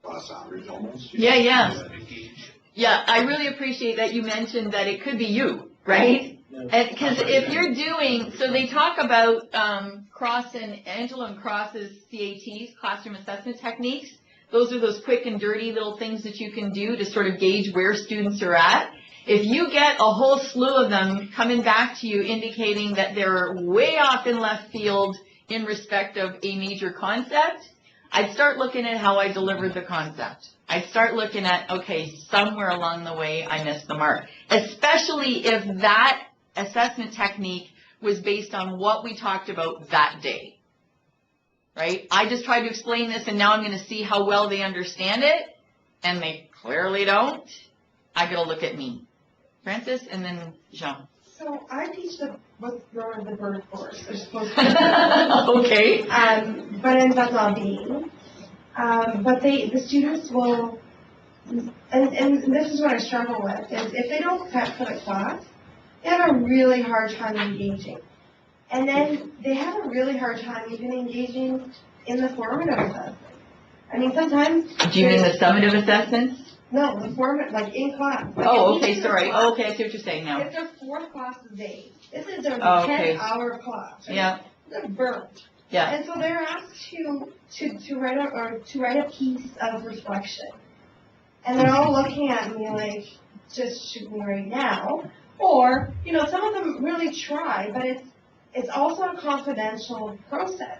class average almost. Yeah, yeah. Yeah, I really appreciate that you mentioned that it could be you, right? Because if you're doing, so they talk about Angela and Cross's CATs, classroom assessment techniques. Those are those quick and dirty little things that you can do to sort of gauge where students are at. If you get a whole slew of them coming back to you indicating that they're way off in left field in respect of a major concept, I'd start looking at how I delivered the concept. I'd start looking at, okay, somewhere along the way I missed the mark, especially if that assessment technique was based on what we talked about that day, right? I just tried to explain this and now I'm going to see how well they understand it, and they clearly don't. I got to look at me. Francis, and then Jean. So I teach what's known as the bird course. They're supposed to okay. But ends up not being. But the students will, and this is what I struggle with, is if they don't prep for the class, they have a really hard time engaging. And then they have a really hard time even engaging in the formative assessment. I mean, sometimes... Do you mean the summative assessments? No, the formative, like in class. Like oh, okay, sorry. Oh, okay, I see what you're saying now. It's their 4th class a day. This is their 10-hour class. Right? Yeah. They're burnt. Yeah. And so they're asked to write a piece of reflection. And they're all looking at me like, just shoot me right now. Or, some of them really try, but it's also a confidential process.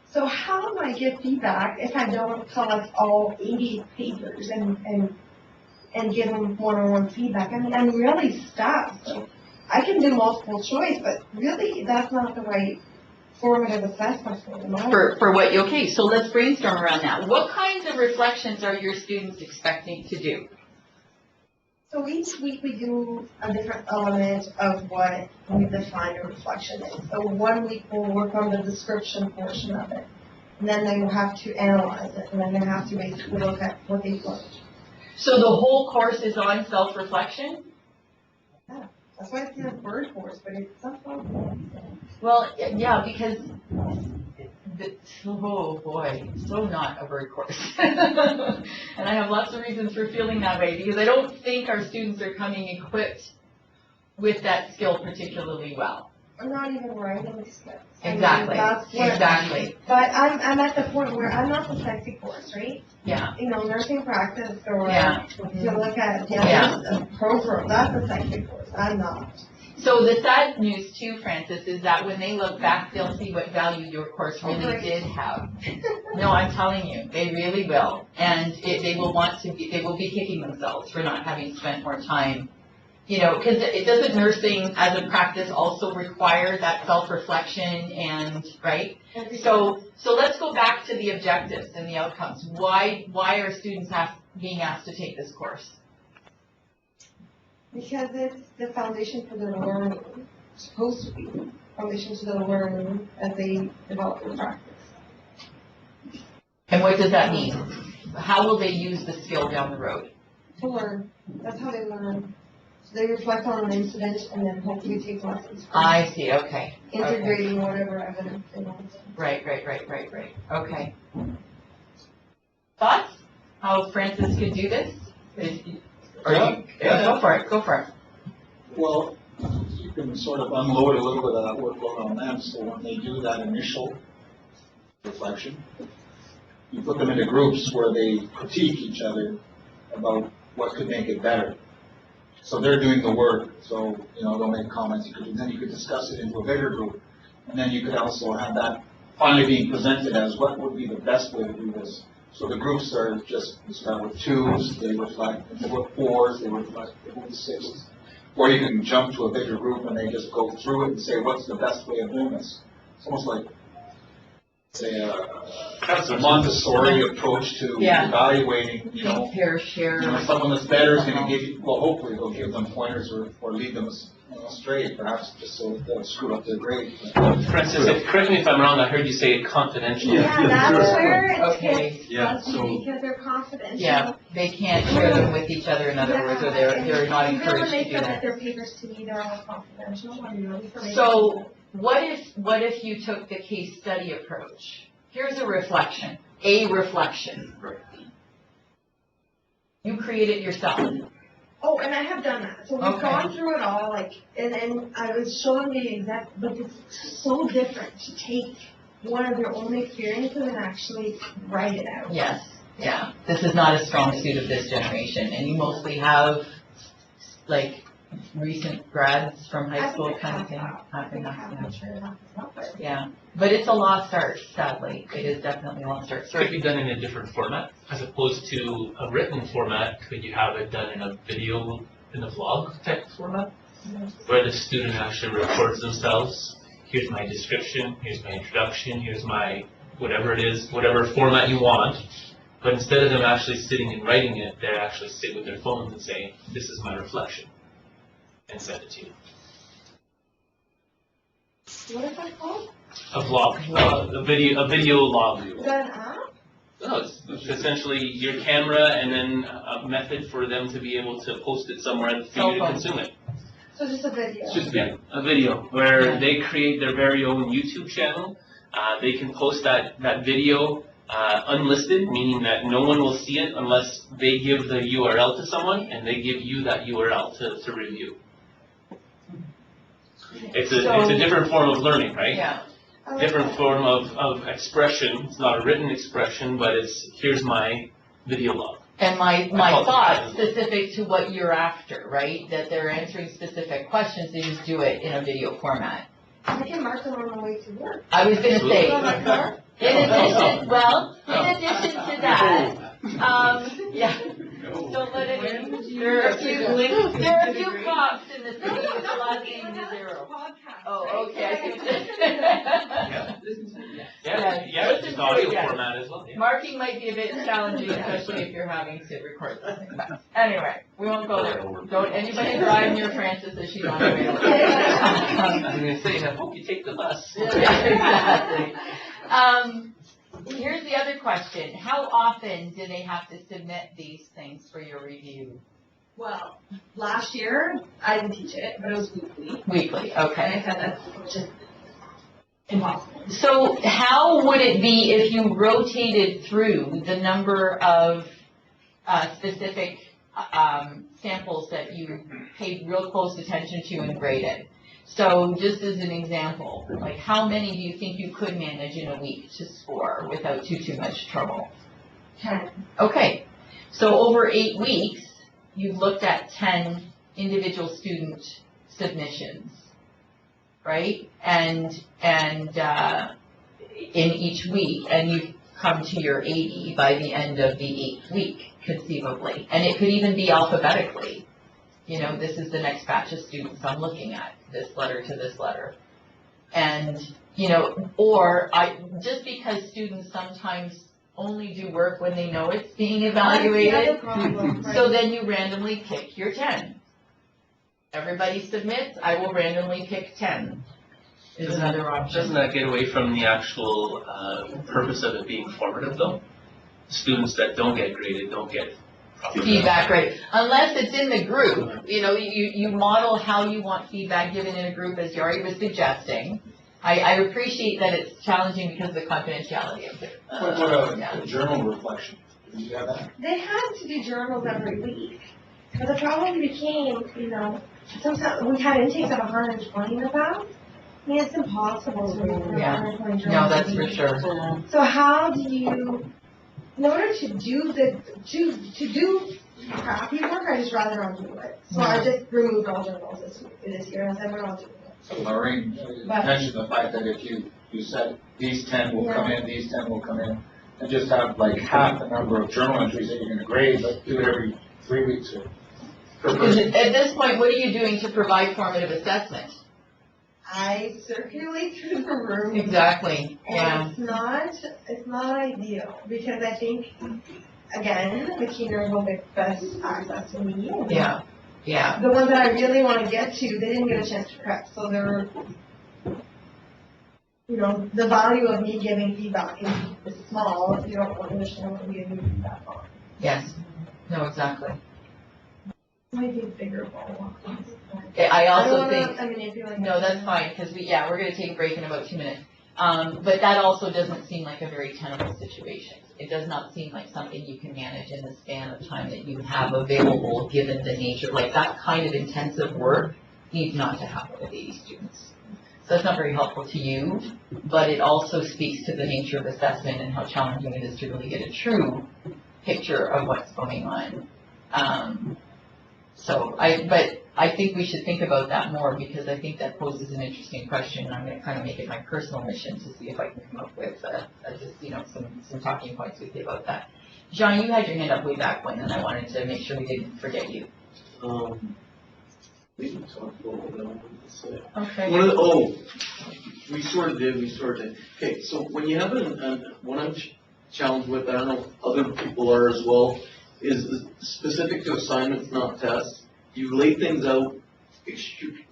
So how do I give feedback if I don't collect all 80 papers and give them one-on-one feedback? I mean, I'm really stuck. So I can do multiple choice, but really that's not the right formative assessment for them. For what, okay, so let's brainstorm around that. What kinds of reflections are your students expecting to do? So each week we do a different element of what we define a reflection is. So 1 week we'll work on the description portion of it. And then they will have to analyze it. And then they have to basically look at what they've learned. So the whole course is on self-reflection? Yeah. That's why it's in a bird course, but it's something. Well, yeah, because, oh boy, so not a bird course. And I have lots of reasons for feeling that way, because I don't think our students are coming equipped with that skill particularly well. I'm not even writing skills. Exactly. Exactly. But I'm at the point where I'm not the sexy course, right? Yeah. Nursing practice or Mm-hmm. to look at a program, that's a sexy course. I'm not. So the sad news too, Francis, is that when they look back, they'll see what value your course really did have. No, I'm telling you, they really will, and they will be kicking themselves for not having spent more time. Because it doesn't nursing as a practice also require that self-reflection and right. So let's go back to the objectives and the outcomes. Why are students being asked to take this course? Because it's the foundation for their learning, supposed to be, foundation to their learning as they develop their practice. And what does that mean? How will they use the skill down the road? To learn, that's how they learn. So they reflect on an incident and then hopefully take lessons from I see, okay. integrating whatever evidence they want. Right. Okay. Thoughts? How Francis could do this? Go for it. Well, you can sort of unload a little bit of that workload on them, so when they do that initial reflection, you put them into groups where they critique each other about what could make it better. So they're doing the work, so, they'll make comments, then you could discuss it into a bigger group. And then you could also have that finally being presented as what would be the best way to do this. So the groups are just, you start with 2s, they reflect, and they go with 4s, they reflect, they go with 6s. Or you can jump to a bigger group and they just go through it and say, what's the best way of doing this? It's almost like, say, a Montessori approach to evaluating, Compare, share. Someone that's better is going to give you, well, hopefully they'll give them pointers or lead them astray, perhaps just so they don't screw up their grade. Francis, correct me if I'm wrong, I heard you say it confidentially. Yeah, that's where it Okay. gets Yeah, fuzzy because they're confidential. Yeah, they can't share them with each other, in other words, or they're not Even when encouraged they to do submit that. their papers to me, they're all confidential and no information. So, what if you took the case study approach? Here's a reflection. Right. You create it yourself. Oh, and I have done that. So we've Okay. gone through it all, and I was showing the exact, but it's so different to take one of your own experiences and actually write it out. Yes, yeah. This is not a strong suit of this generation, and you mostly have, recent grads from high school kind of thing. Yeah, but it's a lost art, sadly. It is definitely a lost art. Could be done in a different format, as opposed to a written format. Could you have it done in a video, in a vlog type format? Where the student actually records themselves. Here's my description, here's my introduction, here's my whatever it is, whatever format you want. But instead of them actually sitting and writing it, they actually sit with their phones and say, this is my reflection, and send it to you. What is that called? A vlog, a video log. Is that an app? No, it's essentially your camera and then a method for them to be able to post it somewhere for you to consume it. So just a video? It's just a video where they create their very own YouTube channel. They can post that video unlisted, meaning that no one will see it unless they give the URL to someone and they give you that URL to review. It's a different form of learning, right? Yeah. Different form of expression. It's not a written expression, but it's here's my video log. And my thoughts specific to what you're after, right? That they're answering specific questions, they just do it in a video format. I can mark them on my way to work. I was gonna say, On my car? in addition to that, yeah. Don't let it in. There are a few props in the city which allows you to do zero. Oh, okay. Yeah, it's just audio format as well. Yeah. Marking might be a bit challenging, especially if you're having to record something. But anyway, we won't go there. Don't anybody drive near Francis if she's on her way. I'm going to say, I hope you take the bus. Exactly. Here's the other question. How often do they have to submit these things for your review? Well, last year, I didn't teach it, but it was weekly. Weekly, And I okay. said that's just impossible. So how would it be if you rotated through the number of specific samples that you paid real close attention to and graded? So just as an example, like how many do you think you could manage in a week to score without too much trouble? 10. Okay, so over 8 weeks, you've looked at 10 individual student submissions, right? And in each week, and you've come to your 80 by the end of the 8th week, conceivably. And it could even be alphabetically. You know, this is the next batch of students I'm looking at, this letter to this letter. And, you know, or just because students sometimes only do work when they know it's being That's the other evaluated. problem, right? So then you randomly pick your 10. Everybody submits, I will randomly pick 10, is another option. Doesn't that get away from the actual purpose of it being formative though? Students that don't get graded don't get proper Feedback, right, unless it's in the group, you model how you want feedback given in a group, as Yari was suggesting. I appreciate that it's challenging because of the confidentiality of it. What Yeah. a journal reflection, do you have that? They had to do journals every week. But the problem became, sometimes we had intakes of 120 in the past. I mean, it's impossible to do Yeah. 120 journals. No, that's a for week. sure. So how do you, in order to do crappy work, I just rather not do it. So I just removed all journals this year, and I said, we're not doing it. So Lorraine mentioned the fact that if you said these 10 will come in, these 10 will come in, and just have like half the number of journal entries that you're gonna grade, but do it every 3 weeks or per Because person. at this point, what are you doing to provide formative assessment? I circulate through the room. Exactly, yeah. And it's not ideal, because I think, again, the keeners will get best access to me. Yeah. The ones that I really want to get to, they didn't get a chance to prep, so they're, the value of me giving feedback is small if you don't understand what I'm giving feedback on. Yes, no, exactly. Might be a bigger ball. I also don't think, wanna manipulate. no, that's fine, because we're gonna take a break in about 2 minutes. But that also doesn't seem like a very tenable situation. It does not seem like something you can manage in the span of time that you have available, given the nature, like that kind of intensive work needs not to happen with 80 students. So it's not very helpful to you, but it also speaks to the nature of assessment and how challenging it is to really get a true picture of what's going on. But I think we should think about that more, because I think that poses an interesting question, and I'm gonna kind of make it my personal mission to see if I can come up with, some talking points with you about that. John, you had your hand up way back when, and I wanted to make sure we didn't forget you. We can talk about what I wanted to say. Okay. We sort of did. Okay, so when you have what I'm challenged with, I don't know if other people are as well, is specific to assignments, not tests. You lay things out,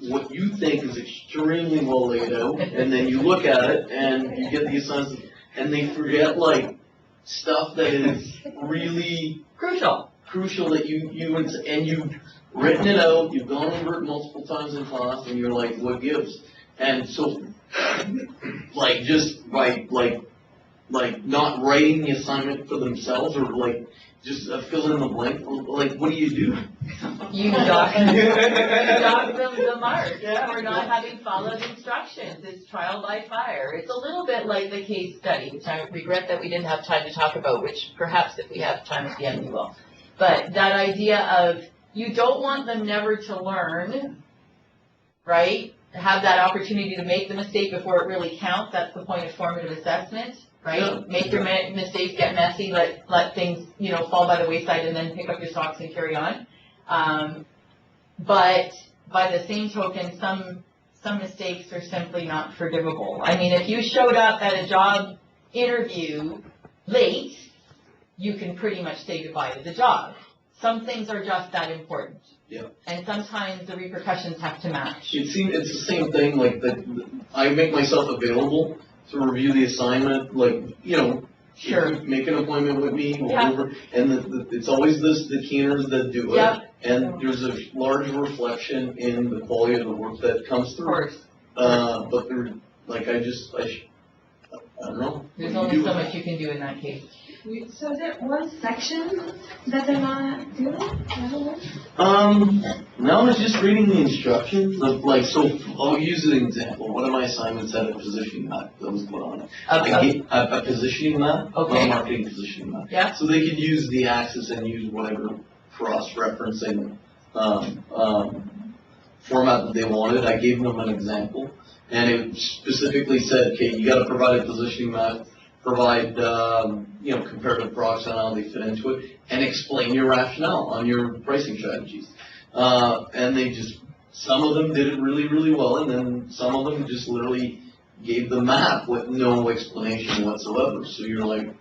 what you think is extremely well laid out, and then you look at it and you get the assignments, and they forget like stuff that is really Crucial. that you've written it out, you've gone over it multiple times in class, and you're like, what gives? And so, like, just by, like not writing the assignment for themselves, or like, just fill in the blank, like, what do you do? You dock the mark for not having followed instructions. It's trial by fire. It's a little bit like the case study, which I regret that we didn't have time to talk about, which perhaps if we have time at the end we will. But that idea of, you don't want them never to learn, right? Have that opportunity to make the mistake before it really counts. That's the point of formative assessment, right? Yeah. Make your mistakes, get messy, let things, fall by the wayside, and then pick up your socks and carry on. But by the same token, some mistakes are simply not forgivable. I mean, if you showed up at a job interview late, you can pretty much say goodbye to the job. Some things are just that important. Yeah. And sometimes the repercussions have to match. It's the same thing, like, I make myself available to review the assignment, like, Sure. make an appointment with me, Yeah. whatever, and it's always the keeners that do it. Yep. And there's a large reflection in the quality of the work that comes Of through. course, But I don't know. there's What do only you so do? much you can do in that case. So is there one section that they're not doing? I don't know. Now it's just reading the instructions of, like, so I'll use an example. One of my assignments had a positioning map that was put on it. A positioning map, Okay. a marketing positioning map. Yeah. So they could use the axis and use whatever cross-referencing, format that they wanted. I gave them an example, and it specifically said, okay, you gotta provide a positioning map, provide, comparative products and how they fit into it, and explain your rationale on your pricing strategies. And some of them did it really, really well, and then some of them just literally gave the map with no explanation whatsoever. So you're like,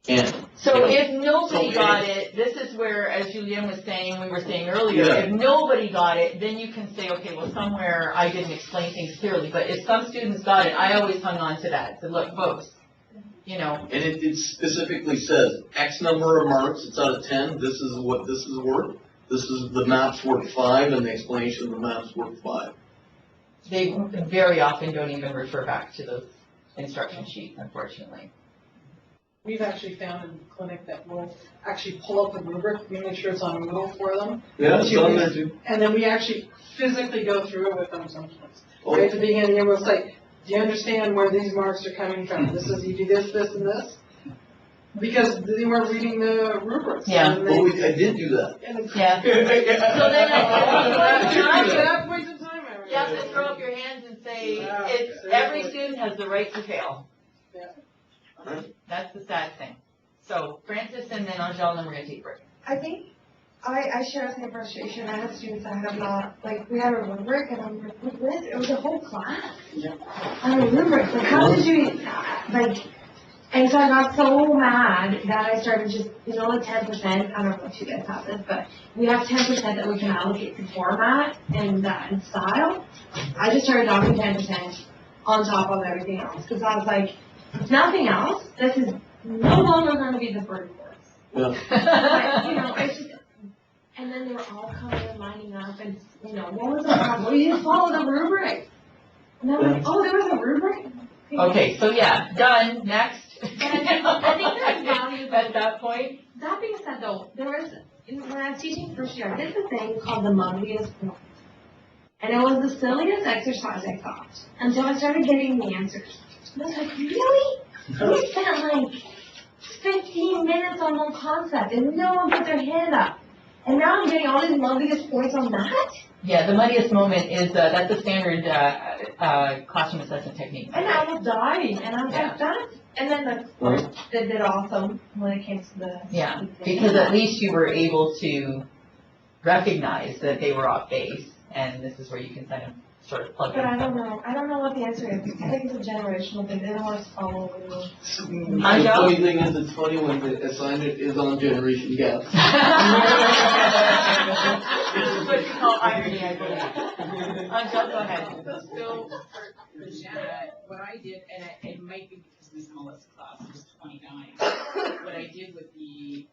And, So if So nobody it- got it, this is where, as Julien was saying, we were saying earlier, Yeah. if nobody got it, then you can say, okay, well, somewhere I didn't explain things clearly. But if some students got it, I always hung on to that, said, look, folks, you know, and it specifically says X number of marks, it's out of 10, this is what this is worth. This is, the map's worth 5, and the explanation of the map's worth 5. they very often don't even refer back to those instruction sheets, unfortunately. We've actually found in the clinic that we'll actually pull up the rubric, we make sure it's on Moodle for them. Yeah, it's on there too. And then we actually physically go through it with them sometimes. Oh. Right at the beginning, and we'll say, do you understand where these marks are coming from? This is, you do this, this, and this. Because they weren't reading the rubrics. Yeah. And Well, they- I did do that. and it's- Yeah. So then At I, that point in time, I you have to throw up your hands and say, Yeah, it's, seriously. every student has the right to fail. Yeah. That's the sad thing. So Francis and then Angel, and then we're gonna take a break. I think I share the same frustration. I have students that have not, like, we have a rubric and I'm like, what? It was a whole class on a rubric. Like, how did you, like, and so I got so mad that I started just, you know, like 10%, I don't know if you guys have this, but we have 10% that we can allocate to format and style. I just started knocking 10% on top of everything else, because I was like, if nothing else, this is no longer gonna be the burden for us. Yeah. But, you know, it's just, and then they were all coming and lining up and, you know, what was the problem? Well, you just follow the rubric. And I'm like, oh, there was a rubric? Okay, so yeah, done, next. And I think that's valuable. At that point, That being said though, there was, when I was teaching first year, I did this thing called the Mugliest Point. And it was the silliest exercise I thought, until I started getting the answers. And I was like, really? We spent like 15 minutes on one concept and no one put their hand up. And now I'm getting all these loveliest points on that? yeah, the muddiest moment is, that's a standard, classroom assessment technique. And I was dying, and I was Yeah. like, that's, and then the course did awesome when it came to the. Yeah, because at least you were able to recognize that they were off base, and this is where you can kind of sort of plug But I in. don't know what the answer is. I think it's a generational thing, they don't want us to follow the rules. The funny thing is, it's funny when the assignment is on generation gap. This is what you call irony, I believe. Angel, go ahead. So for Janet, what I did, and it might be because the smallest class was 29, what I did with the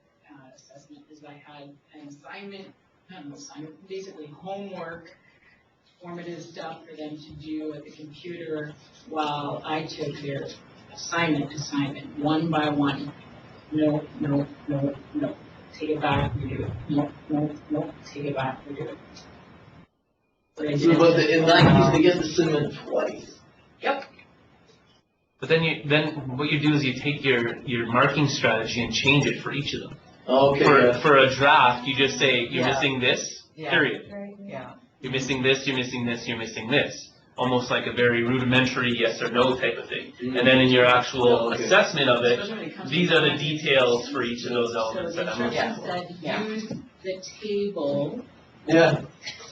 assessment is I had an assignment, not an assignment, basically homework, formative stuff for them to do at the computer while I took their assignment, one by one. No, no, no, no. Take it back, redo it. No, no, no, take it back, redo it. But I did But it. in that case, they get to submit twice. But then what you do is you take your marking strategy and change it for each of them. Okay, For, yeah. for a draft, you just say, you're Yeah. missing this, Yeah. period. Right? Yeah. You're missing this, you're missing this, you're missing this. Almost like a very rudimentary yes or no type of thing. And then in your actual Okay. assessment of it, Especially when it comes these to are the math. details for each of those So elements the that I'm looking instruction for. said, Yeah. use the table, Yeah,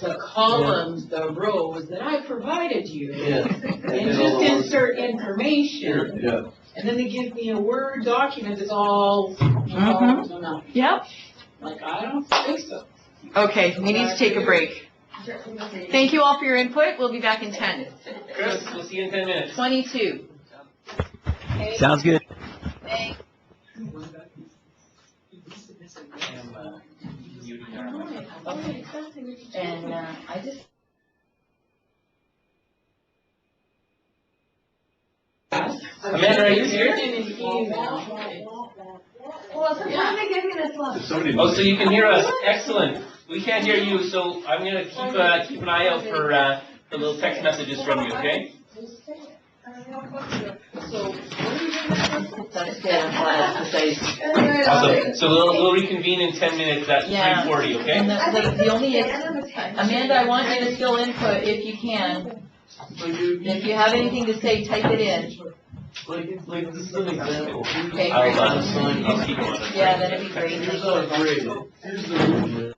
the columns, the rows that I provided you. yeah. And just insert information. Yeah. And then they give me a Word document that's all, Mhm. so nothing. Yep. Like, I don't think so. Okay, we need to take a break. Thank you all for your input. We'll be back in 10. Chris, we'll see you in 10 minutes. 22. Sounds good. Thanks. And, I just. Amanda, are you here? Well, sometimes they give me this one. If somebody. Oh, so you can hear us. Excellent. We can't hear you, so I'm gonna keep an eye out for little text messages from you, okay? That's good, I'm glad to say. Awesome. So we'll reconvene in 10 minutes at Yeah. 3:40, okay? And the only, Amanda, I want you to still input if you can. If you have anything to say, type it in. Like, this is an example. Okay, I'll, great. I'll keep going. Yeah, that'd be great. Here's our grade. Here's the.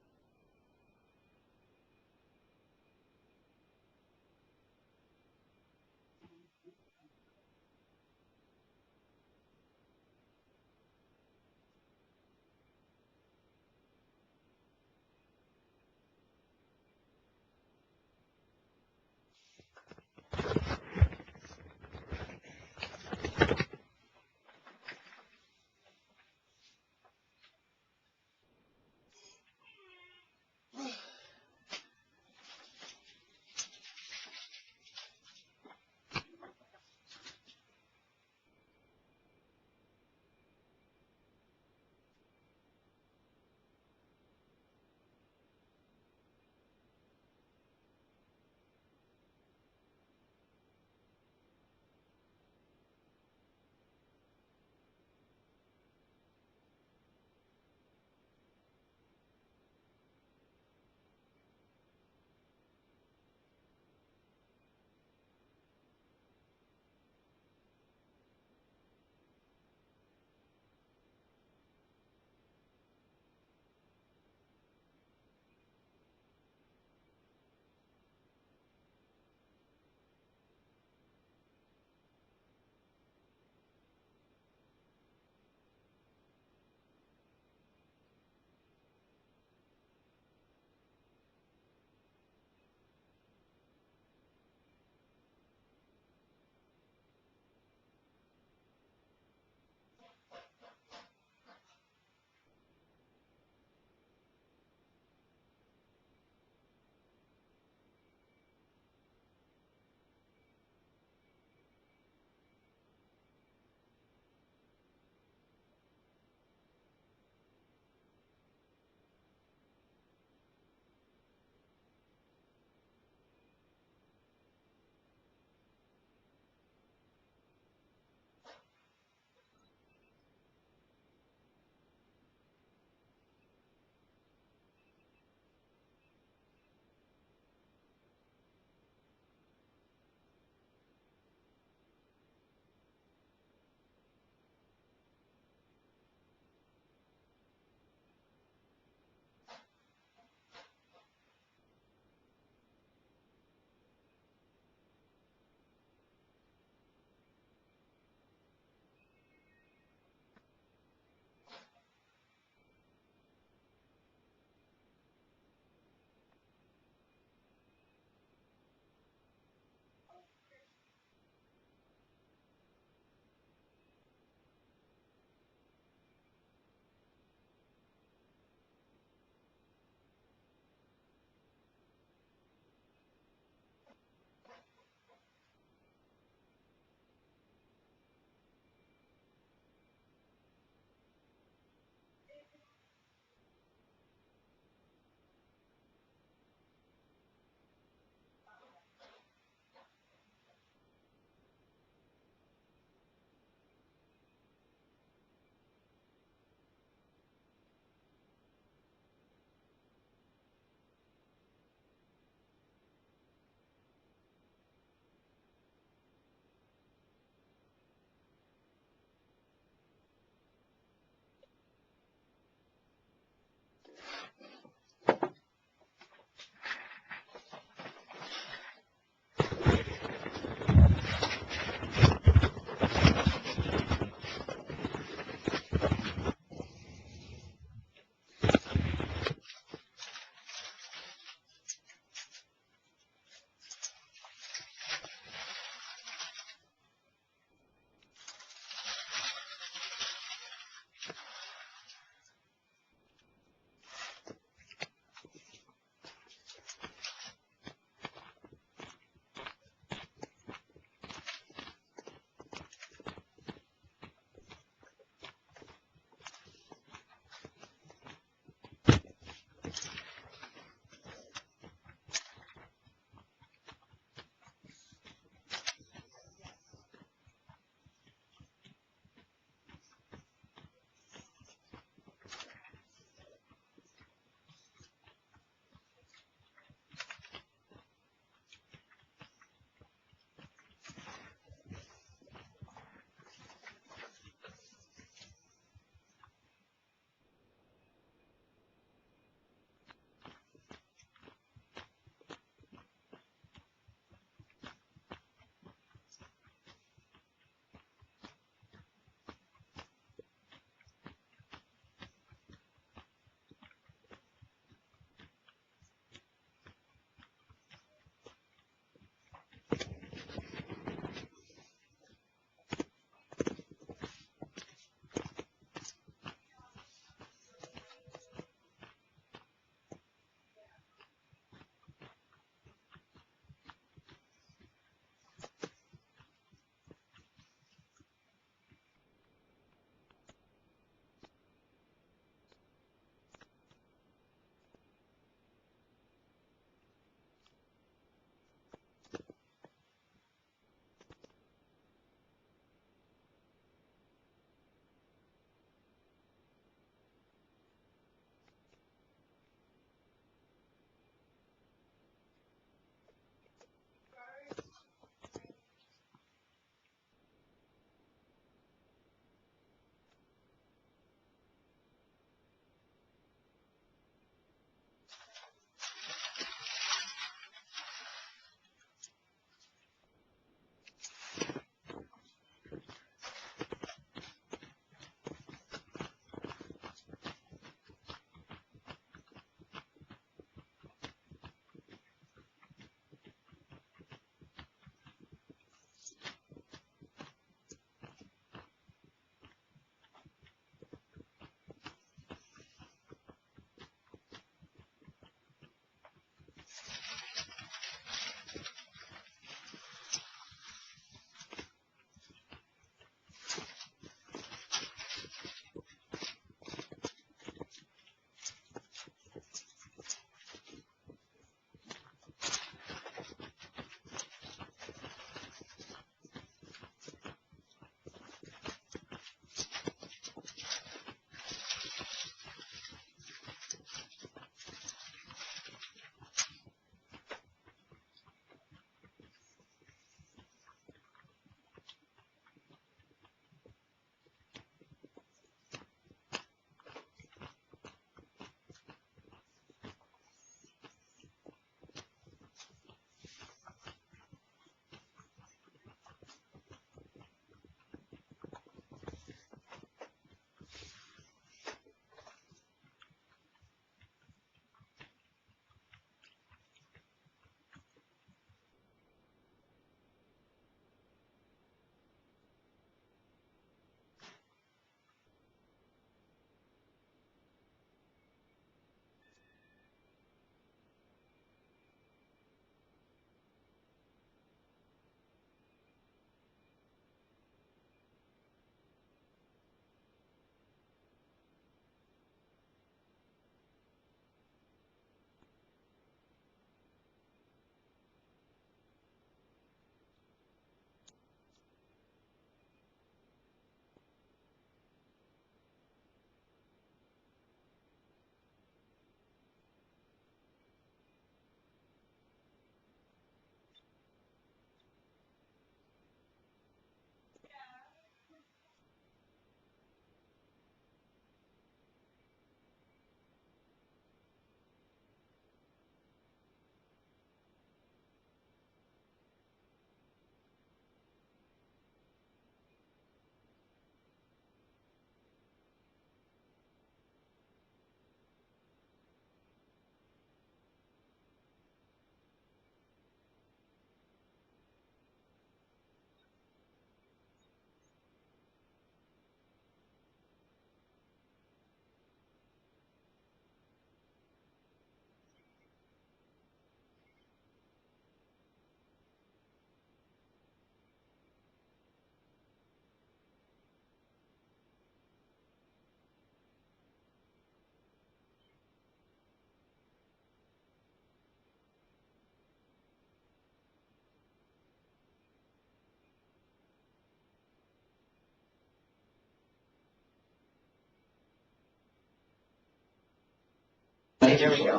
Okay, there we go.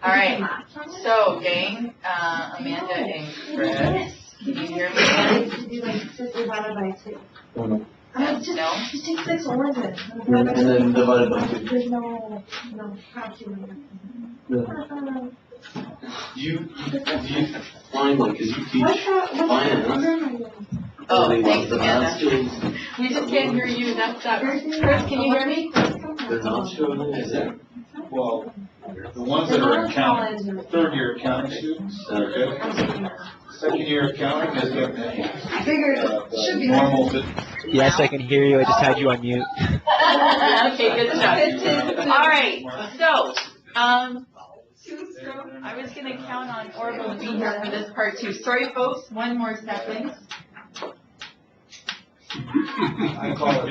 All right, so gang, Amanda and Chris, can you hear me? I to do like 6 divided by 2. Just take 6 oranges. And then divided by 2. There's no calculation. Do you find, like, cause you teach finance? Oh, They thanks, want the math Amanda. students, We just can't hear you, that's that. Chris, can you hear me? they're not showing it, is there? Well, the ones that are accounting, third-year accounting students, they're good. Second-year accounting is good. I figured it should be. Normal, Yes, I can hear you. I just had you on mute. Okay, good stuff. All right, so, I was gonna count on Orville to be here for this part too. Sorry, folks, one more second. I call it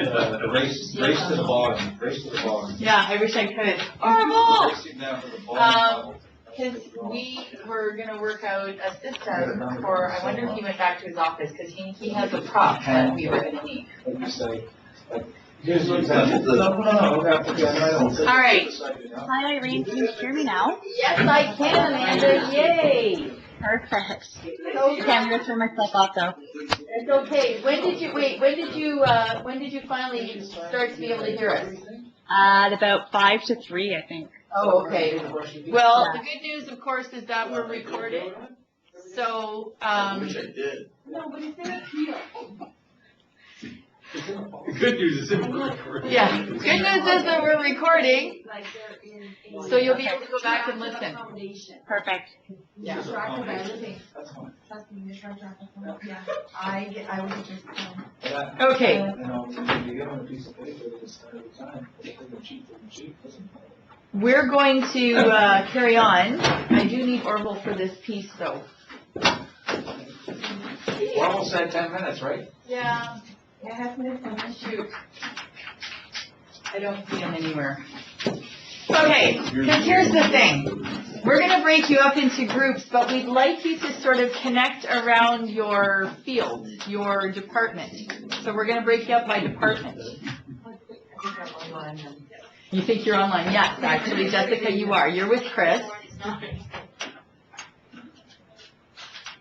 race to the bottom, race to the bottom. Yeah, I wish I could. Orville! Racing down to the bottom. Because we were gonna work out a system for, I wonder if he went back to his office, because he has a prop that we were gonna need. Like you say, here's an example. No, All right. Hi Irene, can you hear me now? Yes, I can, Amanda, yay! Perfect. Okay, I'm gonna turn myself off though. It's okay. When did you finally start to be able to hear us? At about 5 to 3, I think. Oh, okay. Well, the good news, of course, is that we're recorded. So, I wish I did. No, but it's in a trio. The good news is that we're recording. yeah, good news is that we're recording, Like they're in. so you'll be able to go back and listen. Perfect. Yeah. Distracted by everything. Trust me, you're distracted. Yeah. I was just. Okay. You know, you get on a piece of paper, it's every time, it's cheap, doesn't matter. We're going to carry on. I do need Orville for this piece, though. We're almost at 10 minutes, right? Yeah. It has been fun. Shoot. I don't see him anywhere. Okay, because here's the thing. We're going to break you up into groups, but we'd like you to sort of connect around your field, your department. So we're going to break you up by department. You think you're online? Yes, actually, Jessica, you are. You're with Chris.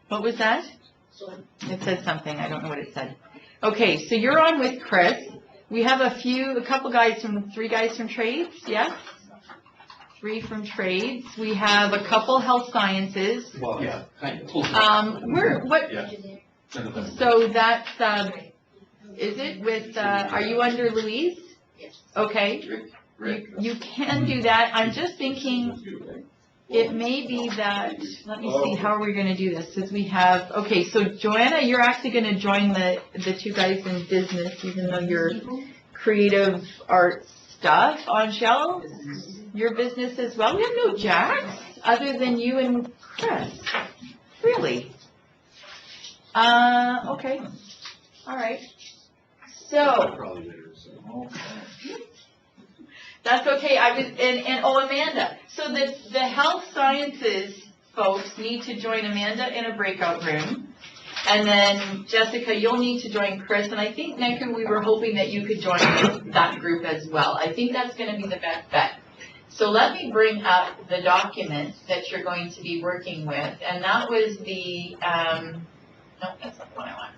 What was that? It said something. I don't know what it said. Okay, so you're on with Chris. We have three guys from trades, yes? 3 from trades. We have a couple health sciences. Well, yeah, kind of. Yeah. So that's, is it with, are you under Louise? Yes. Okay. You can do that. I'm just thinking, it may be that, let me see, how are we going to do this? Because we have, okay, so Joanna, you're actually going to join the 2 guys in business, even though you're creative art stuff. Angel, your business as well. We have no Jacks other than you and Chris. Really? Okay. All right. So. Probably later, so. That's okay. Amanda. So the health sciences folks need to join Amanda in a breakout room. And then Jessica, you'll need to join Chris. And I think, Neku, we were hoping that you could join that group as well. I think that's going to be the best bet. So let me bring up the document that you're going to be working with. And that was the, no, that's not the one I want.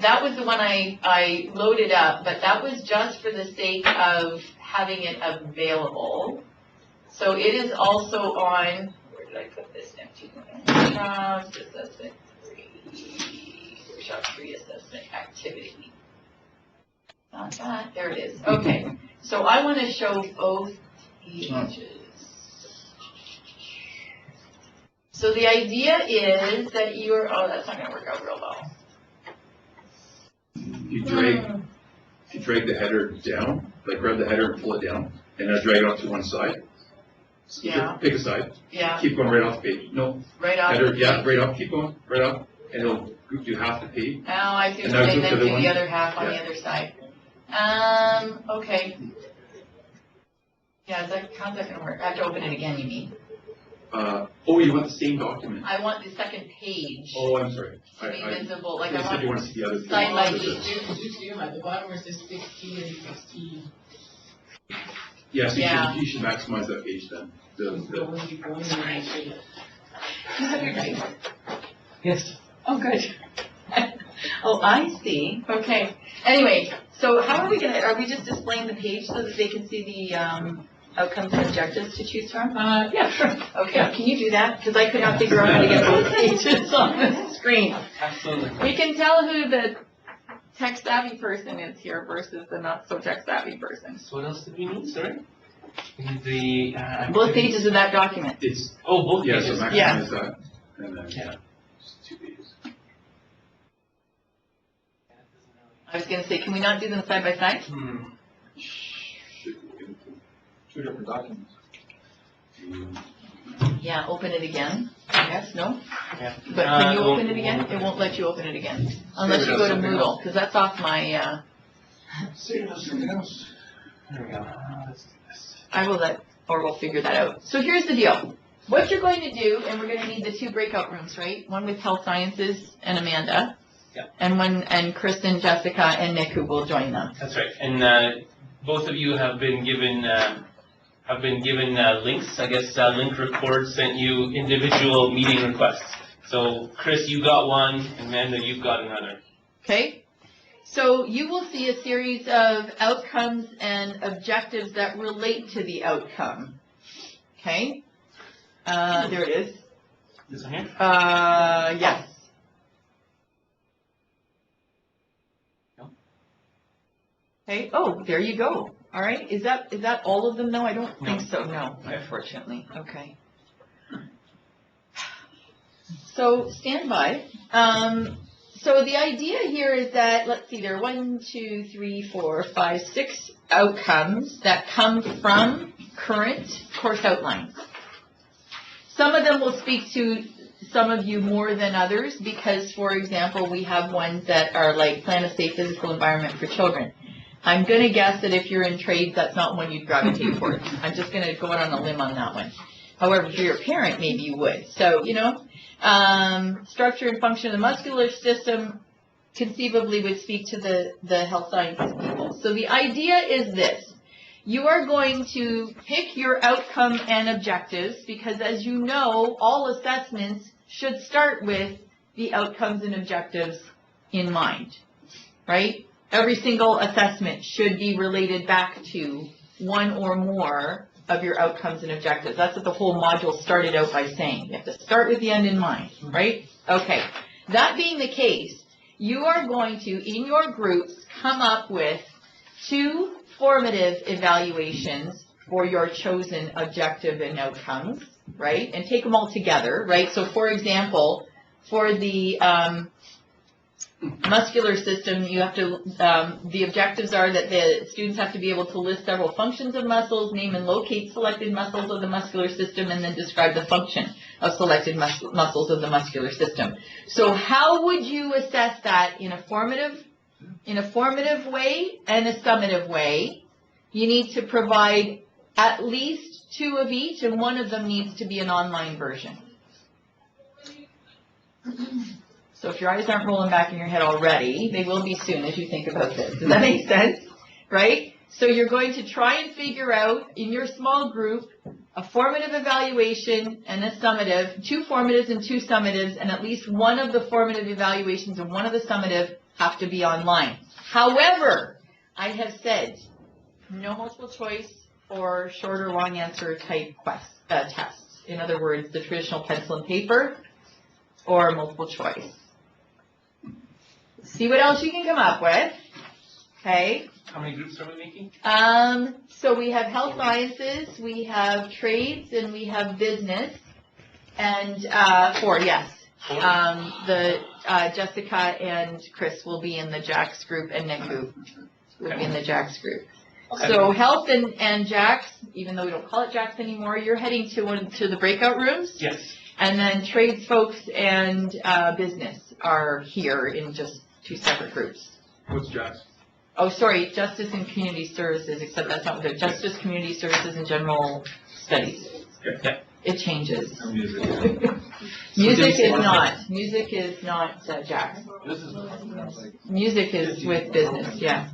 That was the one I loaded up, but that was just for the sake of having it available. So it is also on, where did I put this empty one? Assessment 3, workshop 3 assessment activity. Not that, there it is. Okay, so I want to show both pages. So the idea is that you're, oh, that's not going to work out real well. If you drag the header down, like grab the header and pull it down, and then drag it off to one side. So Yeah. Pick a side. Yeah. Keep going right off the page. No. Right off. Header, yeah, right off. Keep going, right off, and it'll do half the page. Oh, I see what And you're now saying, do then the do other the one. other half on the Yeah. other side. Okay. Yeah, how's that gonna work? I have to open it again, you mean? You want the same document? I want the second page Oh, I'm sorry. to be visible, like You I said you want want to see the other page. side by Just do them at the bottom where it says 16 and 16. Yeah, so Yeah. you should maximize that page then. The- You have your dice. Yes. Oh, good. Oh, I see. Okay. Anyway, so how are we just displaying the page so that they can see the outcomes and objectives to choose from? Yeah, sure. Okay, can you do that? Because I could not figure out how to get those pages on the screen. Absolutely. We can tell who the tech-savvy person is here versus the not-so-tech-savvy person. So what else did we need, sorry? Both pages of that document. It's, Both yeah, so pages. maximize that. And then, Yeah. just 2 pages. I was going to say, can we not do them side by side? Should look into. 2 different documents. Yeah, open it again. Yes, no? Yeah. But can you it open won't- it again? won't It won't let you open it again. Unless you it go does to something Moodle, else. because that's off my, See, there's something else. There we go. Let's do this. I will let, or we'll figure that out. So here's the deal. What you're going to do, and we're going to need the 2 breakout rooms, right? One with Health Sciences and Amanda. Yeah. And Kristen, Jessica, and Nick, who will join them. That's right. And both of you have been given links. I guess Link Record sent you individual meeting requests. So Chris, you got one. Amanda, you've got another. Okay? So you will see a series of outcomes and objectives that relate to the outcome. Okay? There it is. This one here? Yes. No. Okay, oh, there you go. All right, is that all of them? No, I don't think so, no, unfortunately. Okay. So, stand by. So the idea here is that, let's see, there are 1, 2, 3, 4, 5, 6 outcomes that come from current course outlines. Some of them will speak to some of you more than others because, for example, we have ones that are like plan a safe physical environment for children. I'm going to guess that if you're in trades, that's not one you'd gravitate towards. I'm just going to go out on a limb on that one. However, if you're a parent, maybe you would. So, structure and function of the muscular system conceivably would speak to the health sciences people. So the idea is this. You are going to pick your outcome and objectives because, as you know, all assessments should start with the outcomes and objectives in mind, right? Every single assessment should be related back to one or more of your outcomes and objectives. That's what the whole module started out by saying. You have to start with the end in mind, right? Okay. That being the case, you are going to, in your groups, come up with 2 formative evaluations for your chosen objective and outcomes, right? And take them all together, right? So, for example, for the muscular system, you have to, the objectives are that the students have to be able to list several functions of muscles, name and locate selected muscles of the muscular system, and then describe the function of selected muscles of the muscular system. So how would you assess that in a formative way and a summative way? You need to provide at least 2 of each, and one of them needs to be an online version. So if your eyes aren't rolling back in your head already, they will be soon as you think about this. Does that make sense? Right? So you're going to try and figure out in your small group a formative evaluation and a summative, 2 formatives and 2 summatives, and at least one of the formative evaluations and one of the summative have to be online. However, I have said no multiple choice or short or long answer type tests. In other words, the traditional pencil and paper or multiple choice. See what else you can come up with. Okay. How many groups are we making? So we have health sciences, we have trades, and we have business. And 4, yes. Jessica and Chris will be in the JAX group, and Niku will be in the JAX group. Okay. So health and JAX, even though we don't call it JAX anymore, you're heading to the breakout rooms. Yes. And then trades folks and business are here in just 2 separate groups. What's JAX? Oh, sorry, Justice and Community Services, except that's not what they're, Justice, Community Services, and General Studies. Okay. It changes. Music. Music is not. Music is not JAX. This is Music is with business, yeah.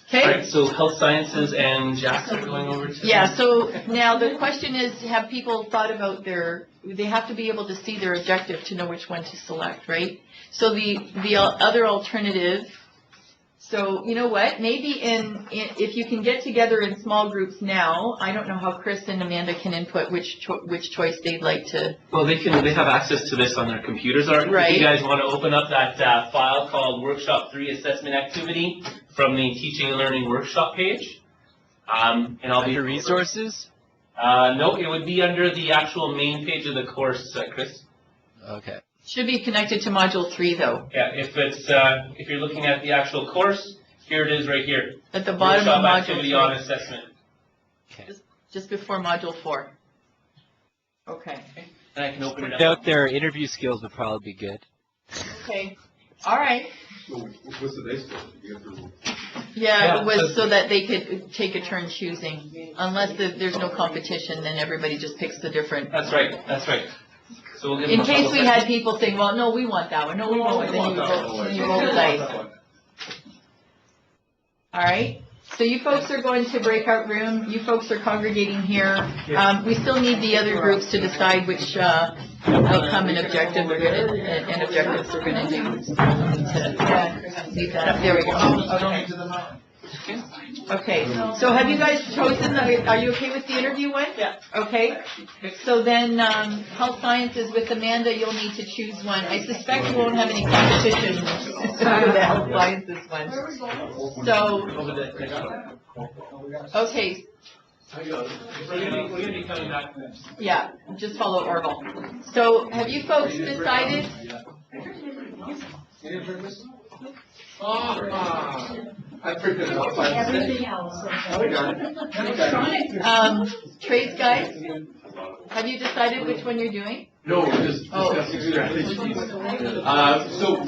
Okay? All right, so health sciences and Jackson going over to. Yeah, so now the question is, have people thought about they have to be able to see their objective to know which one to select, right? So the other alternative, so you know what, maybe if you can get together in small groups now, I don't know how Chris and Amanda can input which choice they'd like to. Well, they have access to this on their computers already. Right. If you guys want to open up that file called Workshop 3 Assessment Activity from the Teaching and Learning Workshop page. And I'll be Under resources? No, it would be under the actual main page of the course, Chris. Okay. Should be connected to Module 3 though. Yeah, if you're looking at the actual course, here it is right here. At the bottom of Workshop Module Activity 3. on Assessment. Just before Module 4. Okay. And I can open it up. Out their interview skills would probably be good. Okay. All right. So what's the base for? You have to- Yeah, it was so that they could take a turn choosing. Unless there's no competition, then everybody just picks the different. That's right. So we'll give them In a case couple we had people saying, well, no, we want that one, no, we want one, then you roll the dice. All right, so you folks are going to breakout room, you folks are congregating here. We still need the other groups to decide which outcome and objective they're gonna, and objectives they're gonna do. Leave that up, there we go. Okay, so have you guys chosen, are you okay with the interview one? Yeah. Okay, so then, health sciences with Amanda, you'll need to choose one. I suspect you won't have any competition for the health sciences one. So, okay, We're gonna be coming back. yeah, just follow Orville. So, have you folks decided? I figured it out. Everything else. Trades guys, have you decided which one you're doing? No, we're just Oh. discussing strategies. So,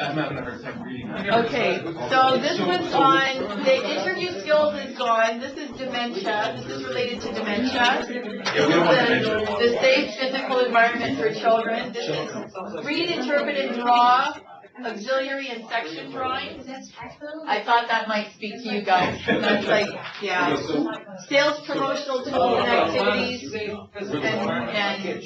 I'm having a hard time reading. Okay, so this one's on, the interview skills is gone, this is dementia, this is related to dementia. Yeah, we don't want dementia. The safe physical environment for children, this is read, interpret, and draw, auxiliary and section drawings. I thought that might speak to you guys, that's like, yeah. Sales promotional tools and activities, and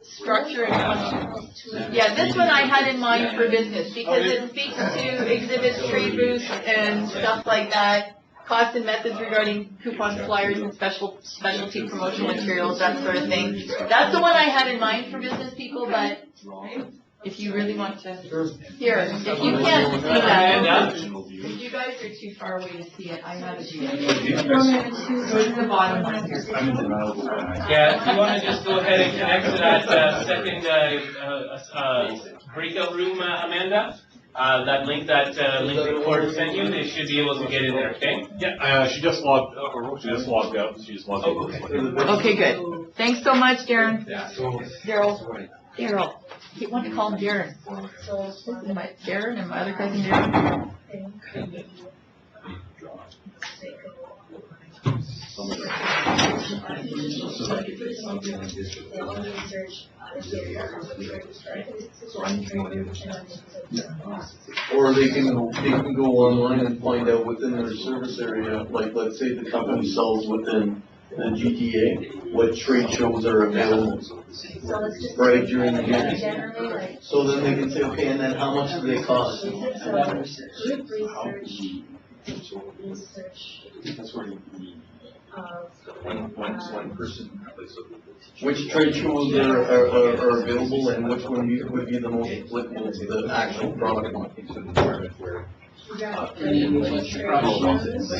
structure and function. Yeah, this one I had in mind for business, because it speaks to exhibits, trade booths, and stuff like that. Costs and methods regarding coupons, flyers, and specialty promotional materials, that sort of thing. That's the one I had in mind for business people, but if you really want to, here, if you can't see that, if you guys are too far away to see it, I have it here. Towards the bottom one here. Yeah, if you want to just go ahead and connect to that second breakout room, Amanda, that link that Cord sent you, they should be able to get in there, okay? Yeah, she just logged out. She just logged out. Okay, good. Thanks so much, Darren. Daryl. I want to call him Darren. This is my Darren and my other cousin Darren. Or they can go online and find out within their service area, like, let's say the company sells within the GTA, what trade shows are available, right, during the year. So then they can say, okay, and then how much do they cost? That's where you need one person. Which trade shows are available and which one would be the most applicable to the actual product?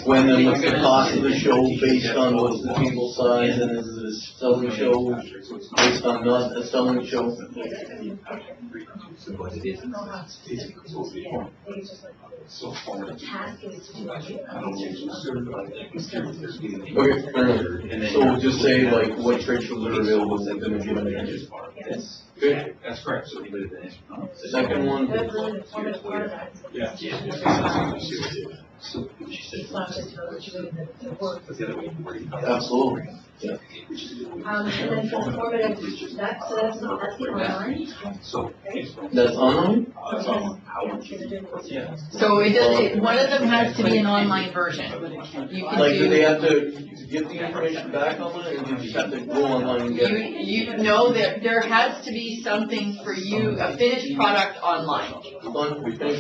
When then what's the cost of the show based on what's the table size, and is it a selling show based on not a selling show? Okay, so we'll just say like what trade shows are available within a given area. Good. That's correct. So Second one. Yeah. Absolutely. Yeah. And then transformative, that's the online? That's online? So one of them has to be an online version. You can Like, do they have to get the information back online, or do you just have to go online and get it? You know that there has to be something for you, a finished product online,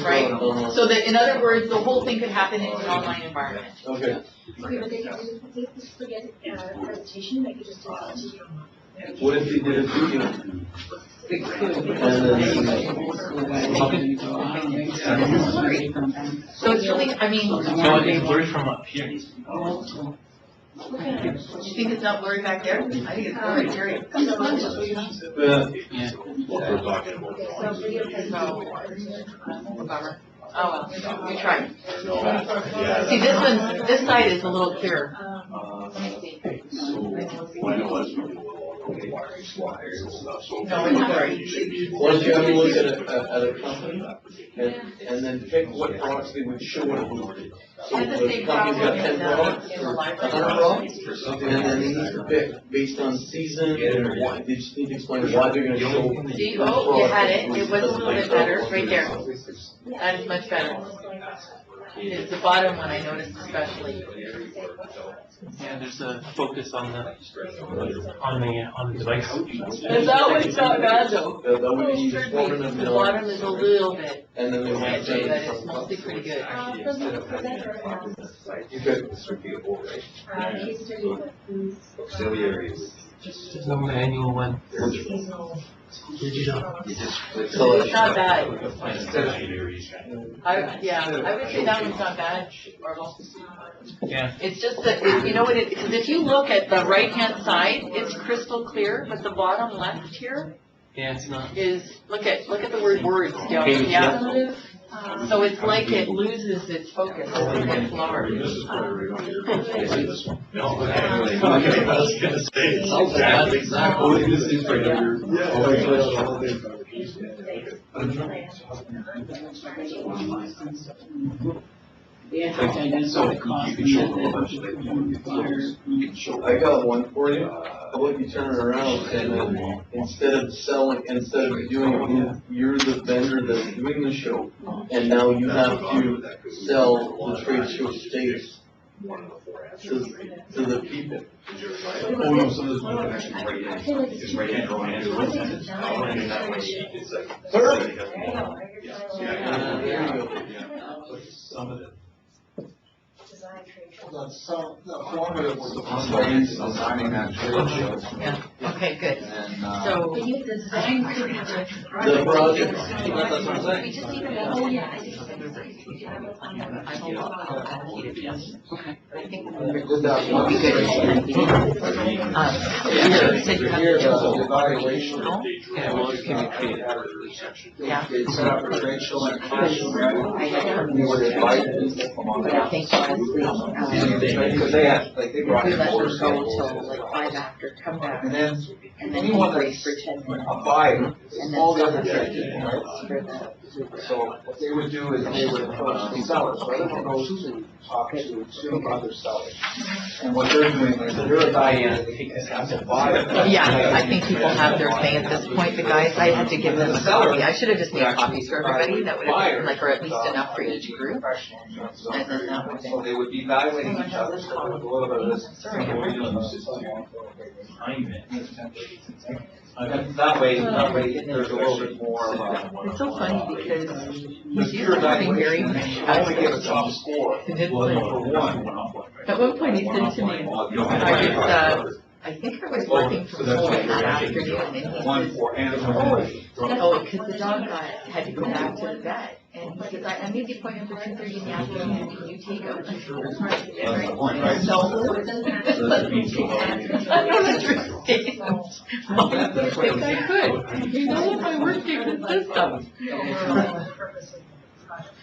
right? So that, in other words, the whole thing could happen in an online environment. Okay. Okay, but they could still get a presentation, they could just do it. What if they did a video? So it's really, I mean. No, it's blurry from up here. You think it's not blurry back there? I think it's blurry, period. We're talking about. Bummer. Oh, well, you tried. Yeah. See, this side is a little clearer. Let me see. When it was, we were wiring slides and stuff, so. No, it's blurry. Why don't you have a look at a company, and then pick what products they would show at a booth. So It's the the same company's got problem 10 products, in the or library. 100 products, and then they need to pick based on season, and why, they just need to explain why they're gonna show. See, oh, you had it, it was a little bit better, right there. That is much better. It's the bottom one I noticed especially. Yeah, there's a focus on the device. And that one's not bad though. That would be informative, The bottom is a little bit, and then they but want to. it's mostly pretty good. There's no manual one. Digital. It's not bad. I would say that one's not bad, Marvel. Yeah. It's just that, you know what it, because if you look at the right-hand side, it's crystal clear, but the bottom left here Yeah, it's not. is, look at the word words, yeah. So it's like it loses its focus, it gets lower. This is where we're going. No, but anyway, I was gonna say, it sounds bad, exactly. This is right here. I got one for you. How about you turn it around and then instead of doing it, you're the vendor that's doing the show, and now you have to sell the trade show space to the people. Oh, no, so this one actually right in, it's right in, going into it. And that way, it's like. There you go. Some of it. The formative was the consultants designing that trade show. Yeah, okay, good. And, So, The project, that's what I'm saying. we just need to, oh, yeah, I think I hope I'll keep it, yes. Okay. I think we did that one. you said you have Here, to the evaluation. Yeah, well, it can be created. Yeah. They set up a trade show in classroom. We would invite people from on I think honestly, because they had, like, they brought we in let board them go tables. till like 5 after, come back, And then and then anyone break that's for 10 minutes. a buyer, And then all the some other of trade the people, right? for the. So what they would do is they would approach the sellers, so everyone goes to talk to two other sellers. And what they're doing is they're evaluating as a buyer. Yeah, I think people have their thing at this point, the guys, I had to give them a copy, I should have just made copies for everybody, that would have been like, or at least enough for each group. And then that would So they would be evaluating each other, so there was a little bit of this. And that way, there's a little bit more of a. It's so funny because The he's used pure to having very evaluation, much I only give a access. top score. And it's For like, one. at one point he said to me, I think I was working from home that afternoon, and he One says, for animal. because the dog had to go back to the vet. And he says, I made the appointment for 2:30 in the afternoon, can you take him? I said, "That's right." So, I don't understand. If I could, you know, if I worked in the system.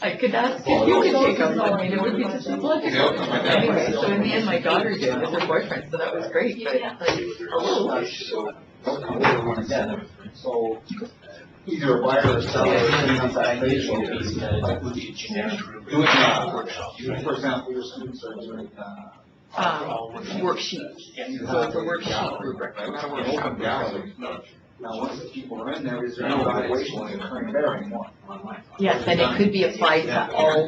I could ask if you could take him, I mean, it would be such a pleasure. Anyway, so in the end, my daughter did with her boyfriend, so that was great, but like, hello. So either a buyer or seller, depending on that facial. Doing, for example, your students are doing, Worksheets, so it's a worksheet rubric, not a workshop. open gallery. Now, once the people are in there, is there no evaluation occurring there anymore? Yes, and it could be applied to all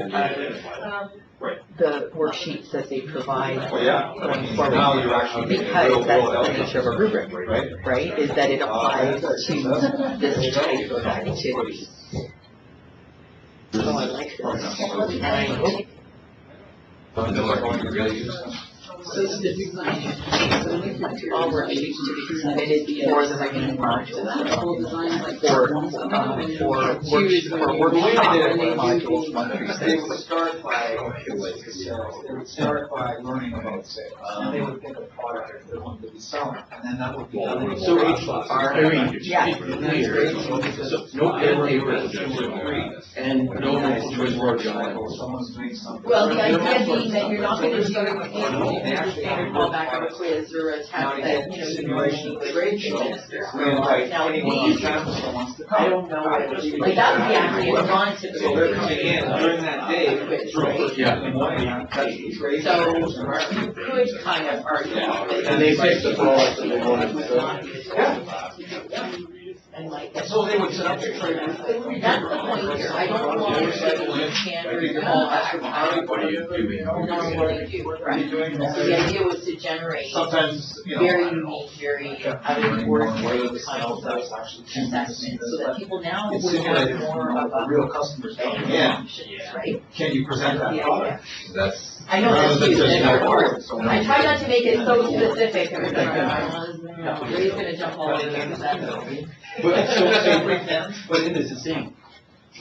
the worksheets that they provide going forward. Now you're actually getting a Because real that's world the nature of a rubric, right? Is that it applies to this type of activity. So I like this. All worksheets to be submitted before the remaining modules. The way I did it with modules, they would start by learning about sales. And they would pick a product that they wanted to be selling, and then that would be done. So Yeah. no pen paper, and no choice word Someone's doing something. Well, the idea being that you're not going to do a standard callback or a quiz or a test that, you normally would administer. Now, these, I don't know, like that would be actually a non-typical. So they're coming in during that day. Right? Yeah. So you could kind of argue. And they pick the product that they wanted to sell. And like, So they would set up their trade. that's the point here. I don't want to do standard callback. Normally do, right? So the idea was to generate Sometimes, very unique, very out of the ordinary kind of assessments, so that people now It's would have simulated more of a real customers coming in. options, right? Can you present that product? That's. I know that's rather than huge, just and of report. course, I try not to make it so specific, because Ray's gonna jump all over that. But it is the same.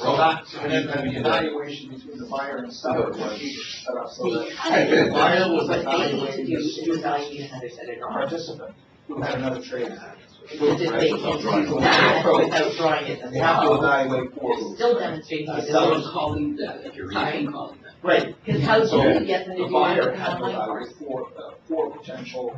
And then the evaluation between the buyer and seller was set up so that The buyer was what they need to evaluated do as is evaluate how they set it a on. participant who had another trade. Because if they can do that without drawing it They have to themselves, evaluate for it's still demonstrating the Someone's ability. calling that, if you're Right. calling that. Right. Because how So do you get them to the do buyer it had to online? evaluate four potential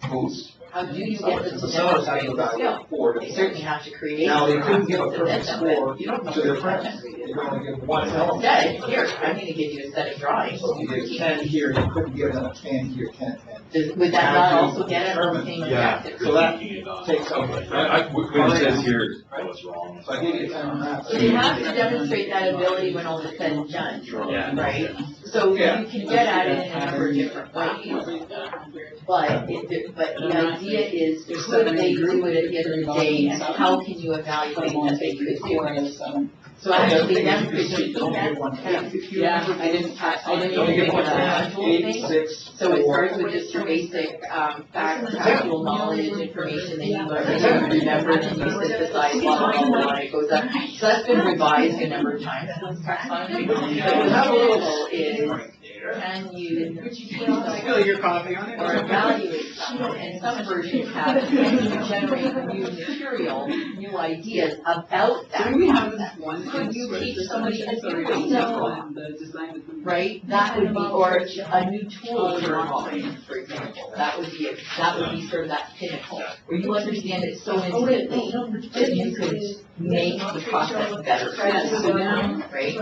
moves. How do you get them to The sellers had to demonstrate the skill? evaluate four They different. certainly have to create. Now, they the couldn't give a process and perfect then them, score but you don't know to their the friends. content. They could only give one element. Instead, here, I'm gonna give you a set of drawings. So if you did 10 here, you couldn't give them a 10 here, 10. Would that not also get it on the same Yeah. objective? So that takes out. What it says here, What's wrong? So I gave you 10 on that. So they have to demonstrate that ability when all is said and done, right? So you Yeah. can get at it in a number of different ways. But the idea is, could they do it at the end of the day, and how can you evaluate that they could do it? So actually, them could do that. Yeah, I didn't, I didn't Don't even get think one of that. 8, 6, So it 4. starts with just your basic, factual knowledge, information that you learned, that you remembered, and you synthesize, blah, blah, blah, and it goes up. So that's been revised a number of times. But what's cool is, can you Spill your coffee on it. or evaluate someone, and some versions have, can you generate new material, new ideas about that? Do we have this one? Could you teach somebody a Sorry, theory? the design of the. Right, that would be, or a new tool for modeling, for example, that would be sort of that pinnacle, where you understand it so intimately that you could make the process better, right?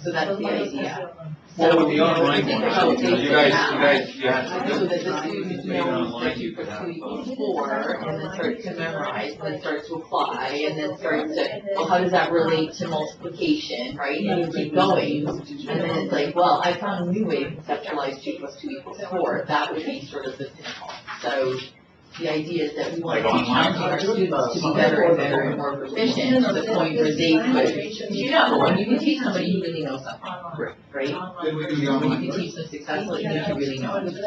So that's the idea. Well, with the online Think one, about so things you that guys, happen, so that the student knows that you pursue before, and then starts to memorize, and then starts to apply, and then starts to, well, how does that relate to multiplication, right? And you keep going, and then it's like, well, I found a new way to conceptualize 2 + 2 = 4, that would be sort of the pinnacle. So the idea is that we want to teach our students to be better and better and more proficient to the point where they could, you know, when you can teach somebody who really knows something, right? Then we do the When online. you can teach them successfully, they can really know it. So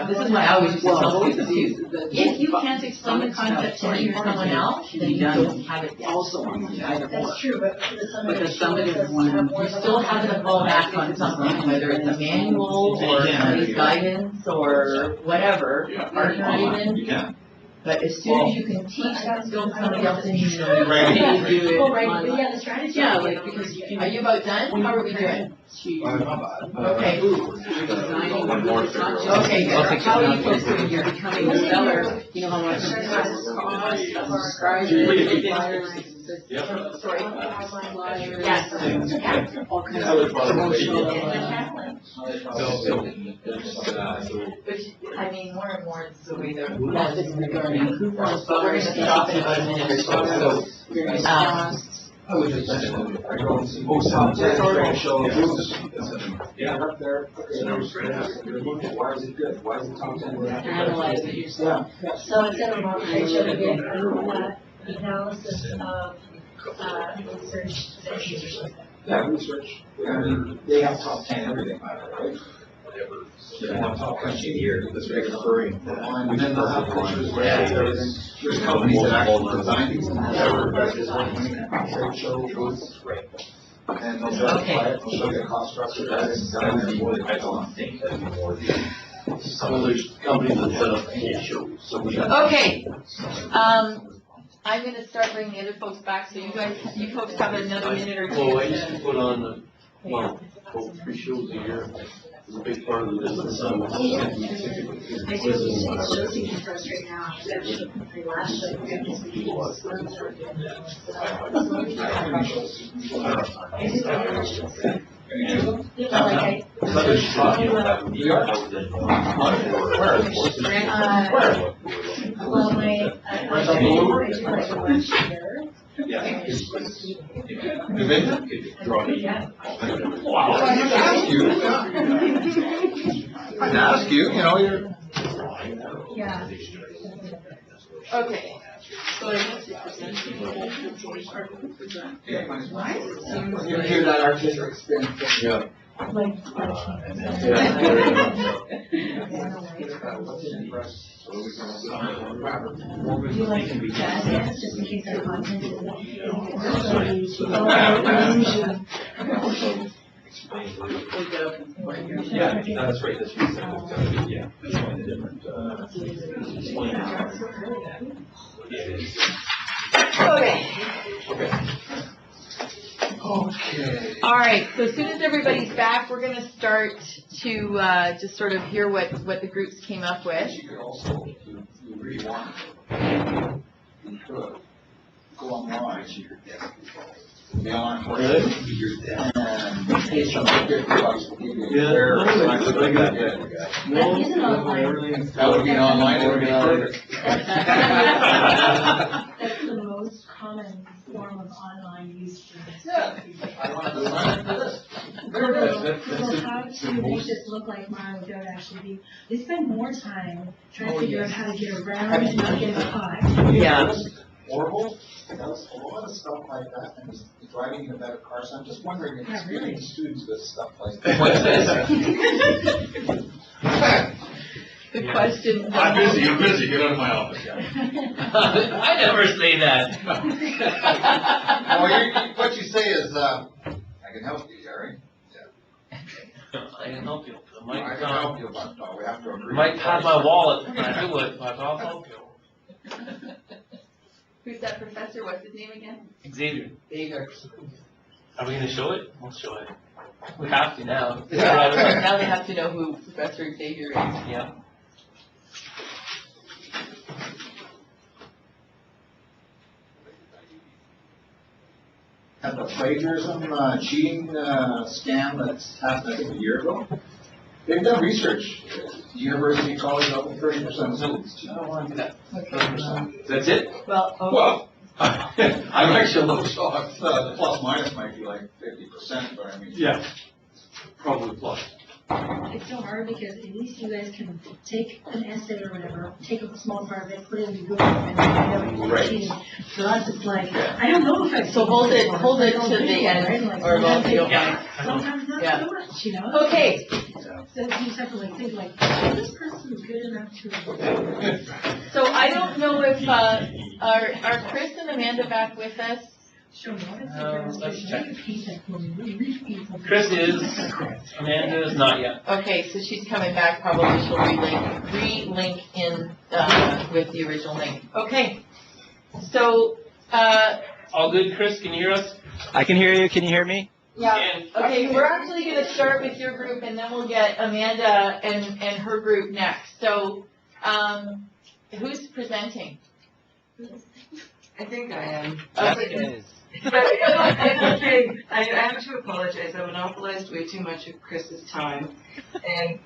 this is why I always used to tell students too, if you can't explain the concept to me or someone else, then you don't have it yet. Also on the item. That's true, but Because somebody would want You still have to fall back on something, whether it's a manual or somebody's guidance or whatever, art even. you can. But as soon as you can teach that skill to somebody else, then you know. Right. You do it. Right, but yeah, the strategy. Yeah, like, because you can. Are you about done? How are we doing? Okay. One more figure. Okay, good. How are you folks doing here? Becoming a seller, you know how much it costs, subscribers, Sorry. Yes. Yeah. all kinds of promotional. Which, I mean, more and more it's the way they're, this is regarding coupons, but we're gonna stop in about a minute or so, so. I would just mention, I don't see. Show groups. Yeah, up there. Why is it good? Why is it top 10? Analyze it yourself. So instead of I showed a bit analysis of research. Yeah, research. I mean, they have top 10 everything, right? They have top 10 here, that's right, referring. And then they'll have pictures where there's companies that actually design these. Trade show booths. And they'll justify it, they'll show you the cost structure, that is done, and I don't think that'd be more than. So there's companies that set up whole shows, so we got. Okay, I'm gonna start bringing the other folks back, so you folks have another minute or two. Well, I used to put on, about 3 shows a year. It's a big part of the business. I do shows for us right now. Last Yeah. Wow. I'd ask you, you know, you're. Yeah. Okay. You hear that artistic spin. Yeah. Would you like to jazz just in case our content is Yeah, that's right, that's what yeah, that's one of the different, Okay. All right, so as soon as everybody's back, we're gonna start to, just sort of hear what the groups came up with. You could also, if you really want, you could go online. The online portion. And pay something $50 to give you a fair. That would be an online, it would be further. That's the most common form of online use for this. People have to make this look like mine without actually be, they spend more time trying to figure out how to get around and not get caught. Yeah. Orville does a lot of stuff like that, and is driving in a better car, so I'm just wondering if experienced students with stuff like that. What's this? The question. I'm busy, get out of my office, I never say that. Well, what you say is, I can help you, Gary. I can help you. I can help you, but no, we have to agree. Might have my wallet, and I do it, but I'll help you. Who's that professor? What's his name again? Xavier. Xavier. Are we gonna show it? We'll show it. We have to now. Now they have to know who Professor Xavier is. Yeah. And the plagiarism, cheating, scam that's happened, I think, a year ago. They've done research. University, college level, 30% students. Do you know why that? 30%. That's it? Well, okay. Well, I'm actually a little shocked. The plus minus might be like 50%, but I mean. Yeah. Probably plus. It's so hard because at least you guys can take an essay or whatever, take a small part of it, put it in Google, and know Right. cheating. For us, it's like, I don't know if I. So hold it to the end, or well, if you don't mind. Sometimes not Yeah. so much, you know? Okay, So you just have to like think like, is this person good enough to? so I don't know if, are Chris and Amanda back with us? Sure. Let's check. Chris is, Amanda is not yet. Okay, so she's coming back, probably she'll re-link in, with the original link. Okay, so, All good, Chris? Can you hear us? I can hear you. Can you hear me? yeah, okay, we're actually gonna start with your group and then we'll get Amanda and her group next. So, who's presenting? I think I am. Yes. Okay, I have to apologize. I monopolized way too much of Chris's time. And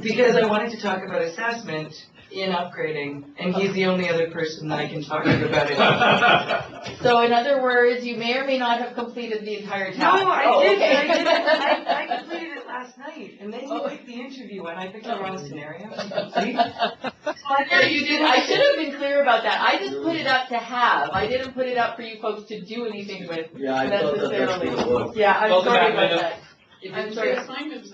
because I wanted to talk about assessment, in upgrading, and he's the only other person that I can talk to about it. So in other words, you may or may not have completed the entire No, task. I Oh, did, okay. I completed it last night, and then you picked the interview one, I picked the wrong scenario. See? No, you did. I should have been clear about that. I just put it up to have. I didn't put it up for you folks to do anything with Yeah, I thought that that's what it was. Yeah, I'm Welcome sorry back, about Linda. that. I'm sorry. assignments,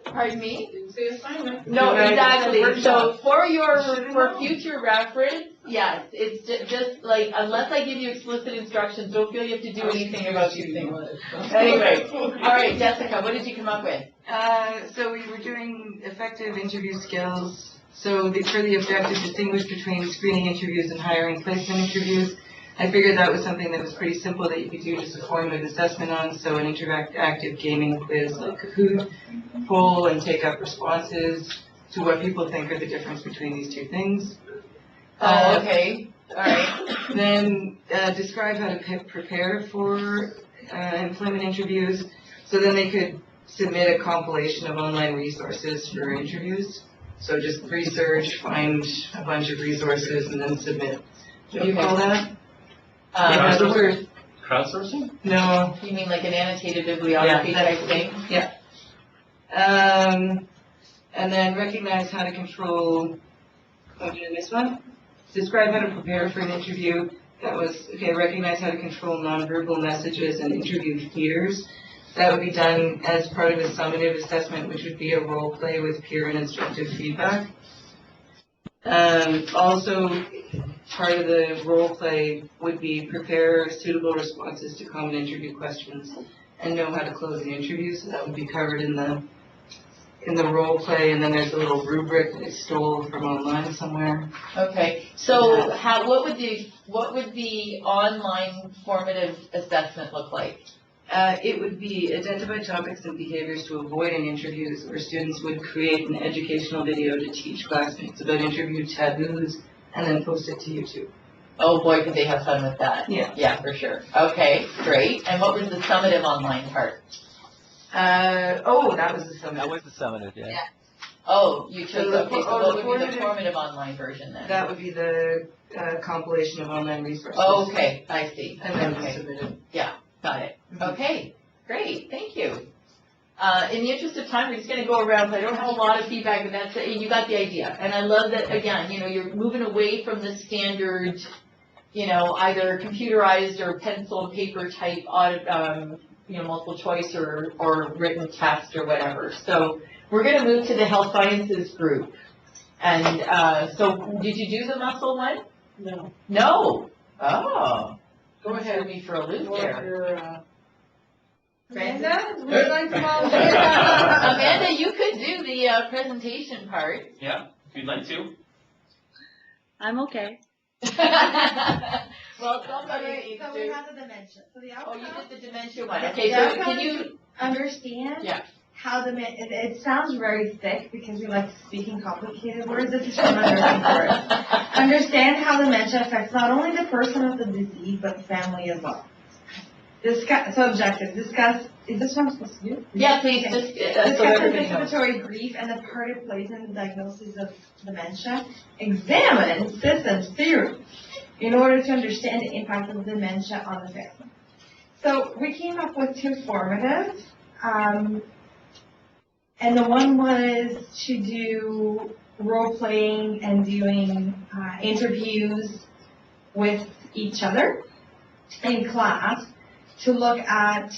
Pardon me? didn't say assignment. No, Right, exactly. it's a So workshop. for your, Should've for known. future reference, yes, it's just like, unless I give you explicit instructions, don't feel you have to do anything about these things. Anyway, all right, Jessica, what did you come up with? So we were doing effective interview skills. So for the objective, distinguish between screening interviews and hiring placement interviews. I figured that was something that was pretty simple that you could do just a formative assessment on. So an interactive gaming quiz like Kahoot, poll and take up responses to what people think are the difference between these two things. Oh, okay, all right. Then describe how to prepare for employment interviews. So then they could submit a compilation of online resources for interviews. So just research, find a bunch of resources, and then submit. What do you call that? Crowdsourcing? Crowdsourcing? No. You mean like an annotated bibliography Yeah, type thing? Yeah. And then recognize how to control, oh, did I miss one? Describe how to prepare for an interview. That was, okay, recognize how to control nonverbal messages and interview fears. That would be done as part of a summative assessment, which would be a role play with peer and instructive feedback. Also, part of the role play would be prepare suitable responses to common interview questions and know how to close an interview. So that would be covered in the role play, and then there's a little rubric that I stole from online somewhere. Okay, so what would the online formative assessment look like? It would be identify topics and behaviors to avoid in interviews, where students would create an educational video to teach classmates about interview taboos and then post it to YouTube. Oh boy, could they have fun with that. Yeah. Yeah, for sure. Okay, great. And what was the summative online part? That was the summative. That was the summative, yeah. Oh, you So chose, the okay, so for- what the would be the formative- formative online version then? That would be the compilation of online resources. Okay, I see. And then Okay. submitted. Yeah, got it. Okay, great, thank you. In the interest of time, we're just gonna go around, I don't have a lot of feedback, but that's, you got the idea. And I love that, again, you're moving away from the standard, either computerized or pencil and paper type audit, multiple choice or written test or whatever. So we're gonna move to the health sciences group. And, so did you do the muscle one? No. No? Oh. Go ahead. Threw me for a loop there. Amanda, would you like to volunteer? Amanda, you could do the presentation part. Yeah, if you'd like to. I'm okay. Well, somebody. So we have the dementia. So the Oh, outcome. you did the dementia one. Yeah, Okay, the so outcome can is you? to understand Yeah. how it sounds very thick because we like speaking complicated words. This is from a nursing course. Understand how dementia affects not only the person with the disease, but the family as well. Discuss, is this what I'm supposed to do? Yeah, please, Okay. just, so Discuss everybody knows. anticipatory grief and the part it plays in the diagnosis of dementia. Examine systems theory in order to understand the impact of dementia on the family. So we came up with two formatives, and the one was to do role-playing and doing interviews with each other in class to look at,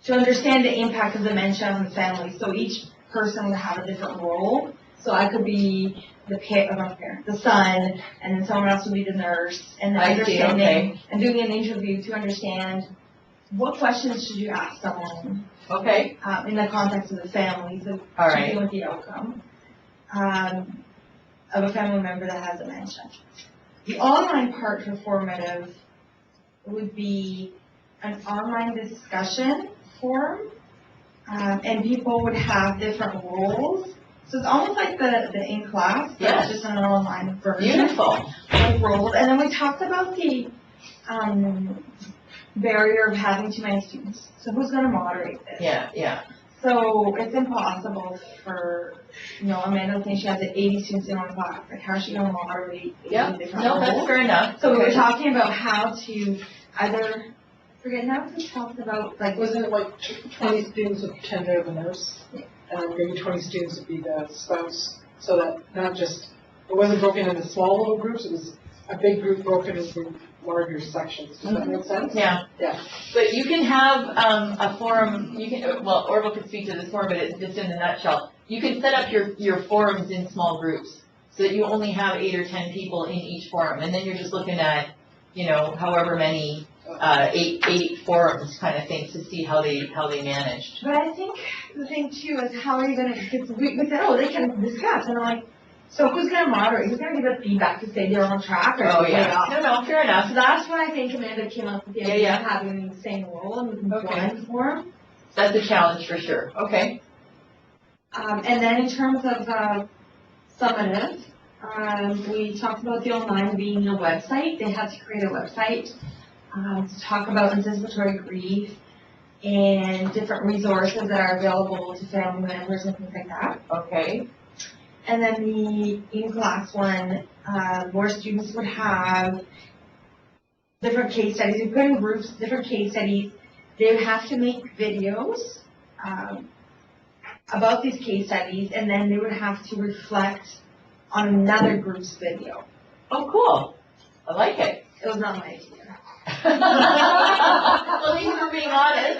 to understand the impact of dementia on the family. So each person would have a different role. So I could be the son, and then someone else would be the nurse, and then I see, understanding okay. and doing an interview to understand what questions should you ask someone Okay, in the context of the family, so All to right. deal with the outcome of a family member that has dementia. The online part for formative would be an online discussion forum, and people would have different roles. So it's almost like the in-class, but Yes. it's just an online version. beautiful. Like roles. And then we talked about the barrier of having too many students. So who's going to moderate this? Yeah, yeah. So it's impossible for, Amanda saying she has 80 students in one class, like how's she gonna moderate 80 Yeah, different no, that's roles? fair enough. So we were Okay. talking about how to either, forget now, we talked about like. Wasn't it like 20 students would pretend they're the nurse? And maybe 20 students would be the spouse, so that not just, it wasn't broken into small little groups, it was a big group broken into larger sections. Does that make sense? Yeah. Yeah. But you can have a forum, well, Orville could speak to this more, but it's just in a nutshell. You can set up your forums in small groups so that you only have 8 or 10 people in each forum. And then you're just looking at, however many, 8 forums kind of thing to see how they managed. But I think the thing too is how are you gonna, because we said, oh, they can discuss, and I'm like, so who's gonna moderate, who's gonna give us feedback to say they're on track or Oh, way yeah. off? No, fair enough. So that's why I think Amanda came up with the Yeah, idea yeah. of having the same role in Okay. one forum. That's a challenge for sure. Okay. And then in terms of summative, we talked about the online being a website. They had to create a website to talk about anticipatory grief and different resources that are available to family members and things like that. Okay. And then the in-class one, more students would have different case studies. We put in groups, different case studies. They would have to make videos about these case studies, and then they would have to reflect on another group's video. Oh, cool. I like it. It was not my idea. Well, thank you for being honest.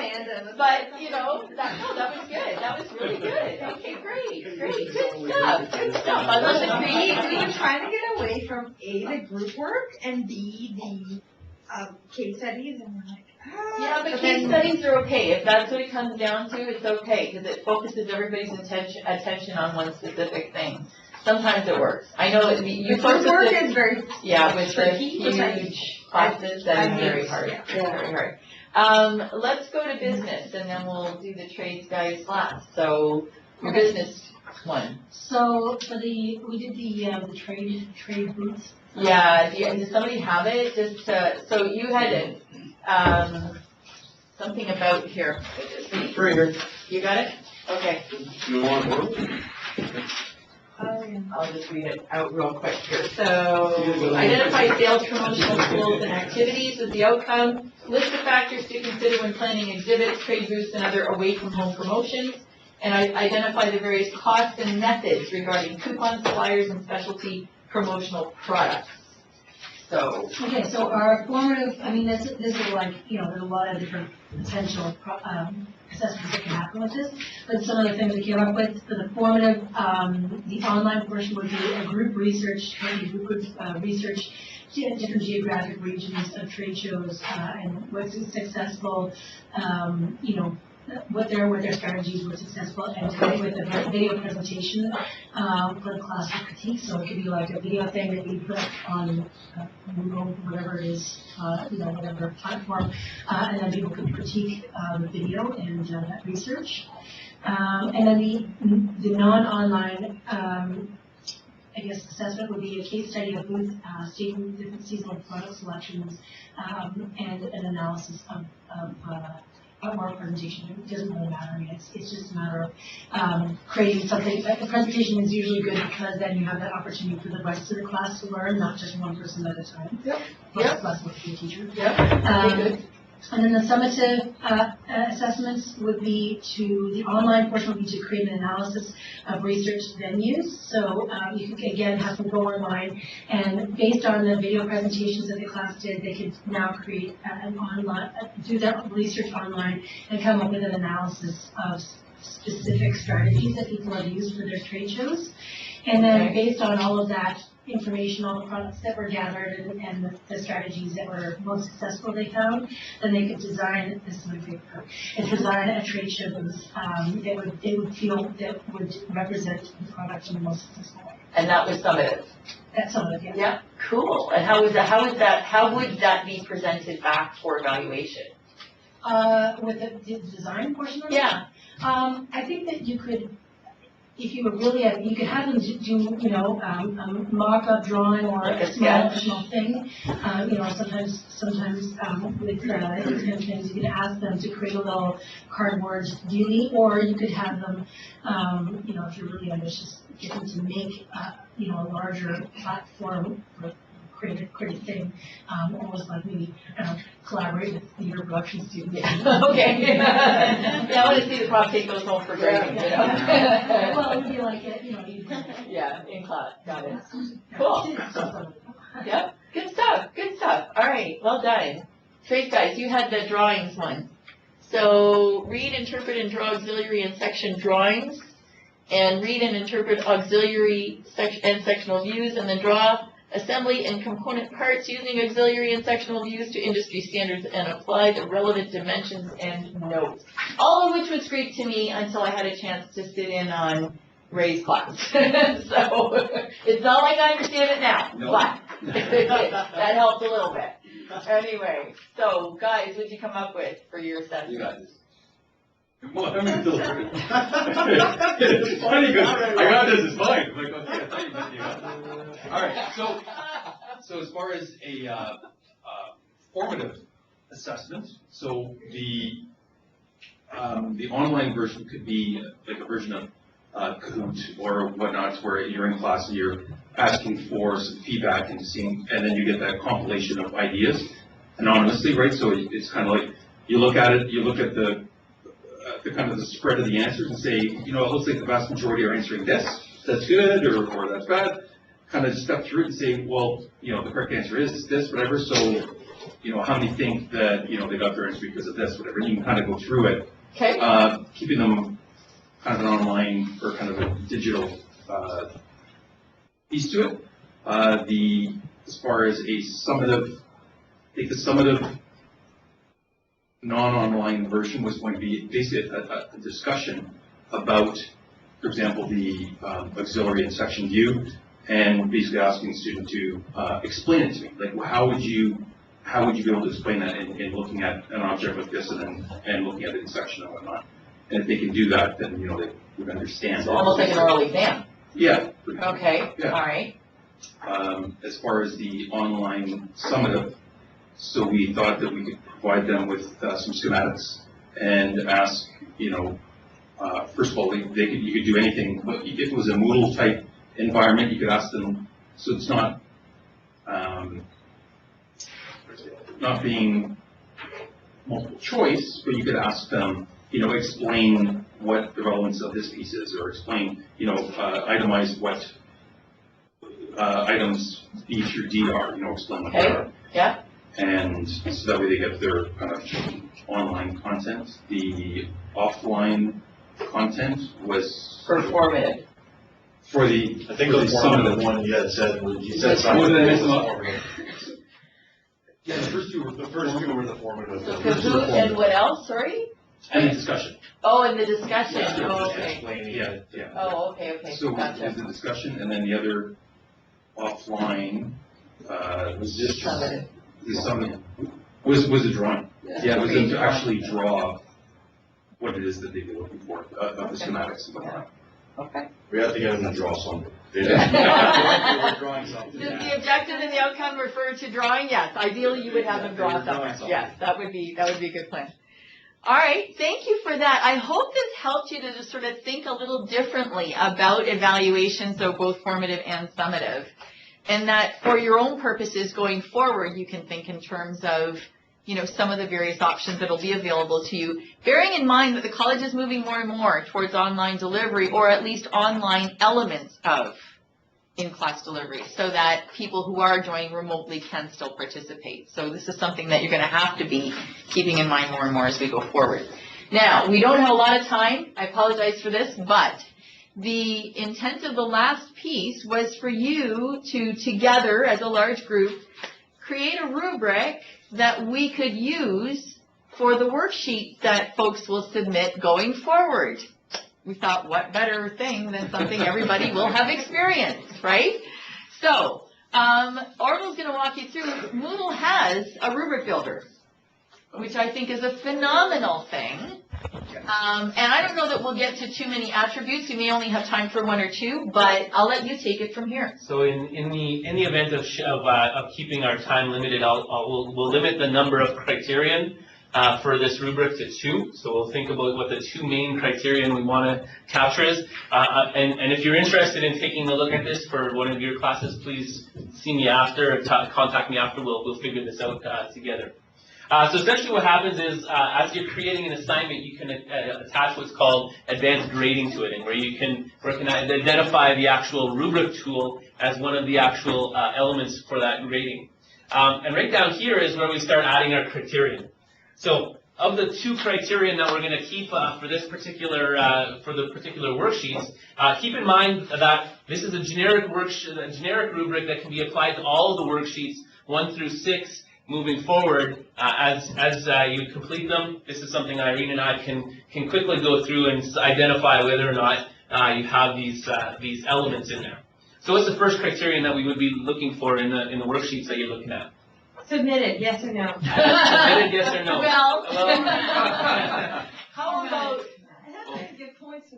But, that was good. That was really good. Okay, great. Good stuff. Good stuff. I love the We creativity. were trying to get away from A, the group work, and B, the case studies, and we're like, Yeah, but But case then- studies are okay. If that's what it comes down to, it's okay, because it focuses everybody's attention on one specific thing. Sometimes it works. I know that you The focus group work it, is very yeah, with the tricky, which I- huge classes, that is very hard, very hard. Let's go to business, and then we'll do the trades guys last. So, your business one. So for we did the trade booths. Yeah, does somebody have it? Just, so you had, something about here. You got it? Okay. You want to I'll just read it out real quick here. So, identify sales, promotional tools, and activities as the outcome. List the factors to consider when planning exhibits, trade booths, and other away-from-home promotions. And identify the various costs and methods regarding coupons, flyers, and specialty promotional products. So, Okay, so our formative, this is like, there's a lot of different potential assessments that can happen with this, but some of the things we came up with for the formative, the online portion would be a group research, research different geographic regions of trade shows and what's successful, what their strategies were successful, and tie it with a video presentation for the class to critique. So it could be like a video thing that we put up on Google, whatever it is, whatever platform, and then people could critique the video and that research. And then the non-online, assessment would be a case study of booth, different seasonal product selections, and an analysis of our presentation. It doesn't really matter. It's just a matter of creating something. The presentation is usually good because then you have that opportunity for the rest of the class to learn, not just one person at a time. Yep. Plus with the teacher. Yep. And then the summative assessments would be the online portion would be to create an analysis of research venues. So you could again have them go online, and based on the video presentations that the class did, they could now create do that research online and come up with an analysis of specific strategies that people have used for their trade shows. And then based on all of that information, all the products that were gathered and the strategies that were most successful they found, then they could design, this is my favorite part, design a trade show booth they would feel that would represent the product in the most successful way. And that was summative. That's summative, yeah. Yeah, cool. And how would that be presented back for evaluation? With the design portion of it? Yeah. I think that you could, if you were really, you could have them do, a mock-up drawing or Like a a small, sketch. small thing. Sometimes, with intentions, you could ask them to create a little cardboard duty, or you could have them, if you're really ambitious, get them to make, a larger platform, or create a thing, almost like maybe collaborate with theater production students. Okay. Yeah, I want to see the prof take those home for grading, Well, it would be like, Yeah, in class, got it. Cool. Yep, good stuff, good stuff. All right, well done. Trace, guys, you had the drawings one. So read, interpret, and draw auxiliary and section drawings, and read and interpret auxiliary and sectional views, and then draw assembly and component parts using auxiliary and sectional views to industry standards and apply the relevant dimensions and notes. All of which was great to me until I had a chance to sit in on Ray's class. So it's not like I understand it now, but that helped a little bit. Anyway, so guys, what'd you come up with for your assessment? You got this. Well, I'm in the It's funny because I got this, it's fine. I'm like, okay, I thought you meant you got this. All right, so as far as a formative assessment, so the online version could be like a version of Kahoot or whatnot, where you're in class and you're asking for some feedback and then you get that compilation of ideas anonymously, right? So it's kind of like you look at it, you look at the kind of the spread of the answers and say, it looks like the vast majority are answering this. That's good or that's bad. Kind of step through it and say, well, the correct answer is this, whatever. So, how many think that, they got their answer because of this, whatever. You can kind of go through it. Okay. Keeping them kind of an online or kind of a digital piece to it. As far as a summative, I think the summative non-online version was going to be basically a discussion about, for example, the auxiliary and section view, and basically asking the student to explain it to me. Like, how would you be able to explain that in looking at an object like this and looking at it in section and whatnot? And if they can do that, then they would understand. So almost like an oral exam. Yeah. Okay. Yeah. All right. As far as the online summative, so we thought that we could provide them with some schematics and ask, first of all, you could do anything. If it was a Moodle type environment, you could ask them, so it's not being multiple choice, but you could ask them, explain what the relevance of this piece is, or explain, itemize what items B through D are, explain what they are. Yeah. And so that way they get their kind of online content. The offline content was performative. For the I think the formative one you had said, you said something. What did I miss them up? Yeah, the first two were the formative. So Kahoot and what else, sorry? And the discussion. Oh, and the discussion, oh, okay. Yeah. Oh, okay, So gotcha. it was the discussion, and then the other offline was just Summative. Was a drawing. Yeah. It was them to actually draw what it is that they'd be looking for, of the schematics and whatnot. Okay. We have to get them to draw something. They Does the objective and the outcome refer to drawing? Yes. Ideally, you would have them draw something. Yes, that would be a good plan. All right, thank you for that. I hope this helped you to just sort of think a little differently about evaluations, so both formative and summative. And that for your own purposes going forward, you can think in terms of, some of the various options that will be available to you, bearing in mind that the college is moving more and more towards online delivery, or at least online elements of in-class delivery, so that people who are joining remotely can still participate. So this is something that you're going to have to be keeping in mind more and more as we go forward. Now, we don't have a lot of time. I apologize for this, but the intent of the last piece was for you to, together as a large group, create a rubric that we could use for the worksheet that folks will submit going forward. We thought, what better thing than something everybody will have experienced, right? So, Orville's going to walk you through. Moodle has a rubric builder, which I think is a phenomenal thing. And I don't know that we'll get to too many attributes. We may only have time for one or two, but I'll let you take it from here. So in the event of keeping our time limited, we'll limit the number of criterion for this rubric to 2. So we'll think about what the 2 main criterion we want to capture is. And if you're interested in taking a look at this for one of your classes, please see me after, or contact me after. We'll figure this out together. So essentially what happens is, as you're creating an assignment, you can attach what's called advanced grading to it, and where you can identify the actual rubric tool as one of the actual elements for that grading. And right down here is where we start adding our criterion. So of the 2 criterion that we're going to keep for this particular for the particular worksheets, keep in mind that this is a generic rubric that can be applied to all of the worksheets 1 through 6. Moving forward, as you complete them, this is something Irene and I can quickly go through and identify whether or not you have these elements in there. So what's the first criterion that we would be looking for in the worksheets that you're looking at? Submitted, yes or no? Submitted, yes or no? Well, How about? I have to get points for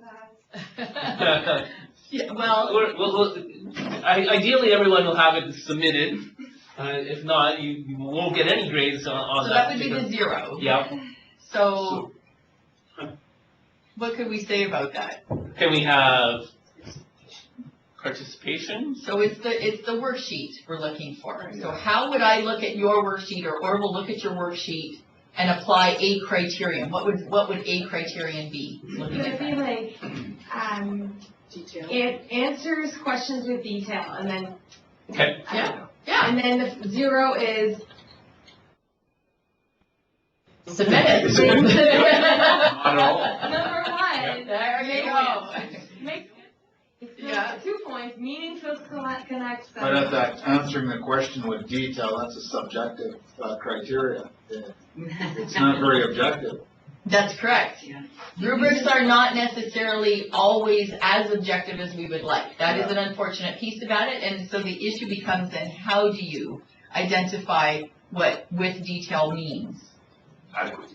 that. Yeah, well, ideally everyone will have it submitted. If not, you won't get any grades on so that. that would be the 0. Yep. So what could we say about that? Can we have participation? So it's the worksheet we're looking for. So how would I look at your worksheet, or will look at your worksheet and apply a criterion? What would a criterion be? Would it be like, Detail. it answers questions with detail, and then, Okay. I don't know. Yeah. And then the 0 is Submitted. Not at all. number 1. There you go. Make Yeah. 2 points, meaningful connects. But at that, answering the question with detail, that's a subjective criteria. It's not very objective. That's correct. Rubrics are not necessarily always as objective as we would like. That is an unfortunate piece about it, and so the issue becomes then, how do you identify what with detail means? Adequate.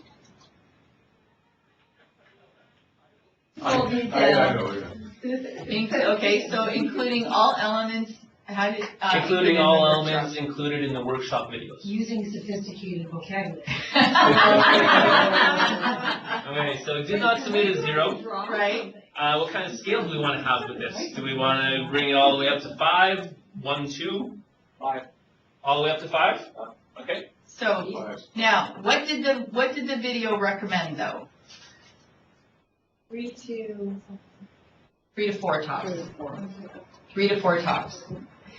Full detail. Okay, so including all elements, how did, Including all elements included in the workshop videos. Using sophisticated vocabulary. Okay, so did not submit is 0. Right. What kind of scale do we want to have with this? Do we want to bring it all the way up to 5, 1, 2? 5. All the way up to 5? Okay. So now, what did the video recommend though? 3 to 4 tops. 3 to 4 tops.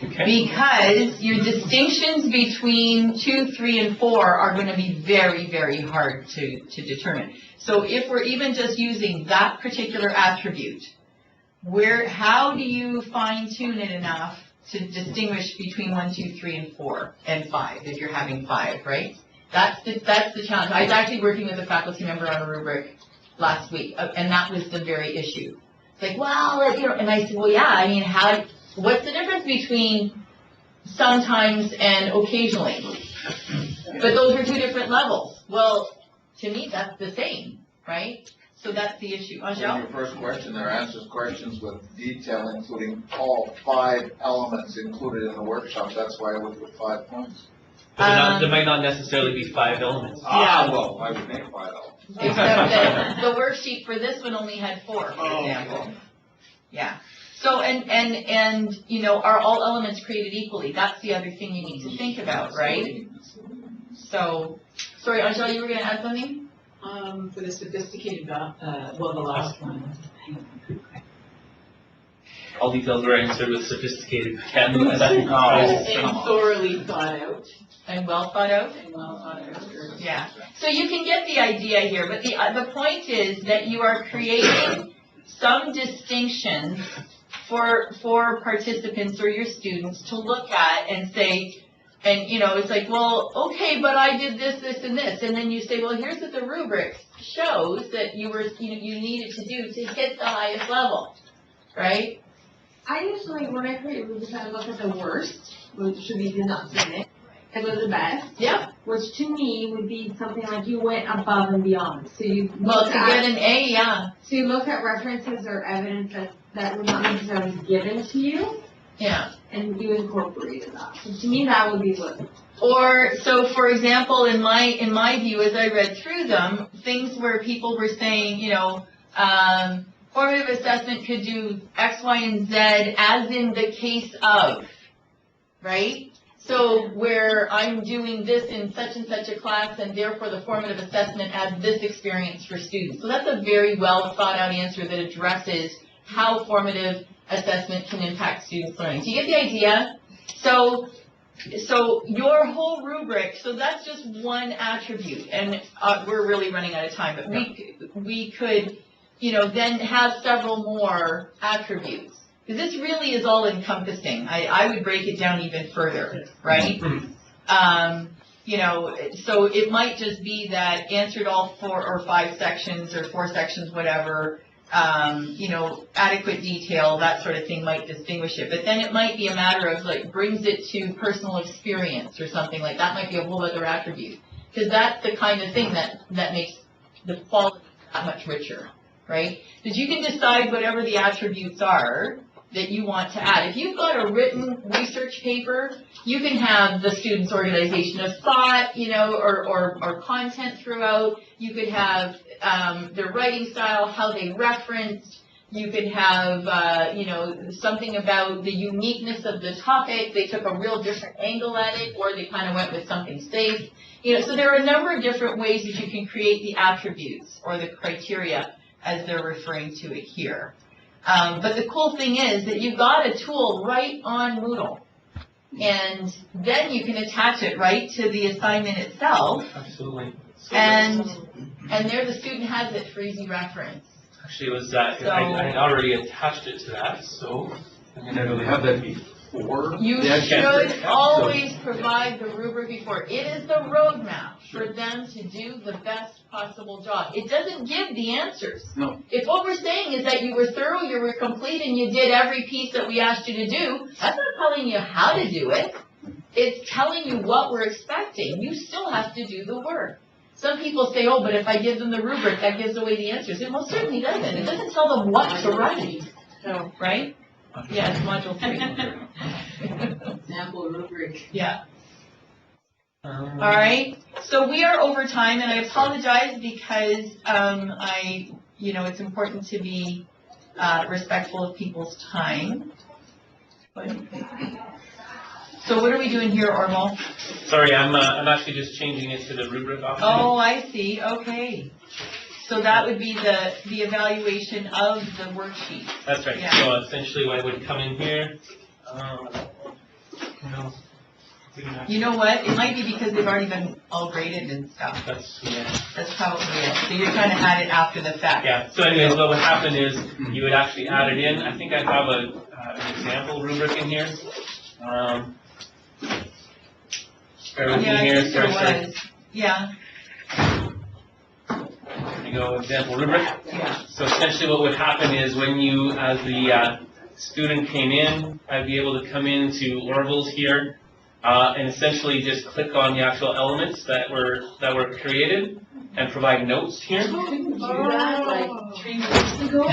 Okay. Because your distinctions between 2, 3, and 4 are going to be very, very hard to determine. So if we're even just using that particular attribute, how do you fine tune it enough to distinguish between 1, 2, 3, and 4, and 5, if you're having 5, right? That's the challenge. I was actually working with a faculty member on a rubric last week, and that was the very issue. It's like, well, and I said, well, yeah, I mean, what's the difference between sometimes and occasionally? But those are 2 different levels. Well, to me, that's the same, right? So that's the issue. So your first question there answers questions with detail, including all 5 elements included in the workshop. That's why I would put 5 points. But there might not necessarily be 5 elements. Well, I would make 5 elements. Except that the worksheet for this one only had 4, for example. Yeah. So, and are all elements created equally? That's the other thing you need to think about, right? So, sorry, Angela, you were going to add something? For the sophisticated, the last one. All details were answered with sophisticated vocabulary. And thoroughly thought out. And well thought out? Yeah. So you can get the idea here, but the point is that you are creating some distinctions for participants or your students to look at and say, and it's like, well, okay, but I did this, this, and this, and then you say, well, here's what the rubric shows that you needed to do to hit the highest level, right? I usually, when I create rubrics, I look at the worst, which should be did not submit, was the best. Yeah. Which to me would be something like you went above and beyond. So you Well, looked to at, get an A, yeah. so you look at references or evidence that would not necessarily be given to you, Yeah. and you incorporated that. So to me, that would be what. Or, so for example, in my view, as I read through them, things where people were saying, you know, formative assessment could do X, Y, and Z as in the case of, right? So where I'm doing this in such and such a class and therefore the formative assessment adds this experience for students. So that's a very well thought out answer that addresses how formative assessment can impact students' learning. Do you get the idea? So your whole rubric, so that's just one attribute, and we're really running out of time, but we could, you know, then have several more attributes. Because this really is all encompassing. I would break it down even further, right? You know, so it might just be that answered all 4 or 5 sections or 4 sections, whatever, you know, adequate detail, that sort of thing might distinguish it. But then it might be a matter of like brings it to personal experience or something like that. Might be a whole other attribute. Because that's the kind of thing that makes the quality that much richer, right? Because you can decide whatever the attributes are that you want to add. If you've got a written research paper, you can have the student's organization of thought, you know, or content throughout. You could have their writing style, how they referenced. You could have, you know, something about the uniqueness of the topic. They took a real different angle at it, or they kind of went with something safe. You know, so there are a number of different ways that you can create the attributes or the criteria as they're referring to it here. But the cool thing is that you've got a tool right on Moodle. And then you can attach it right to the assignment itself. Absolutely. And there the student has it for easy reference. Actually, it was, I had already attached it to that, so. I'm gonna have that before. You should always provide the rubric before. It is the roadmap for them to do the best possible job. It doesn't give the answers. No. If what we're saying is that you were thorough, you were complete, and you did every piece that we asked you to do, that's not telling you how to do it. It's telling you what we're expecting. You still have to do the work. Some people say, oh, but if I give them the rubric, that gives away the answers. It most certainly doesn't. It doesn't tell them what to write. So, right? Yes, module 3. Example rubric. Yeah. All right. So we are over time, and I apologize because you know, it's important to be respectful of people's time. So what are we doing here, Ormo? Sorry, I'm actually just changing it to the rubric option. Oh, I see. Okay. So that would be the evaluation of the worksheet. That's right. Yeah. So essentially, what would come in here, You know what? It might be because they've already been all graded and stuff. That's probably it. So you're trying to add it after the fact. Yeah. So anyways, what would happen is you would actually add it in. I think I have an example rubric in here. Bear with me Yeah, I here. think there was. Yeah. There you go, example rubric. Yeah. So essentially what would happen is when you, as the student came in, I'd be able to come into Orville's here and essentially just click on the actual elements that were created and provide notes here. Didn't do that like 3 weeks ago?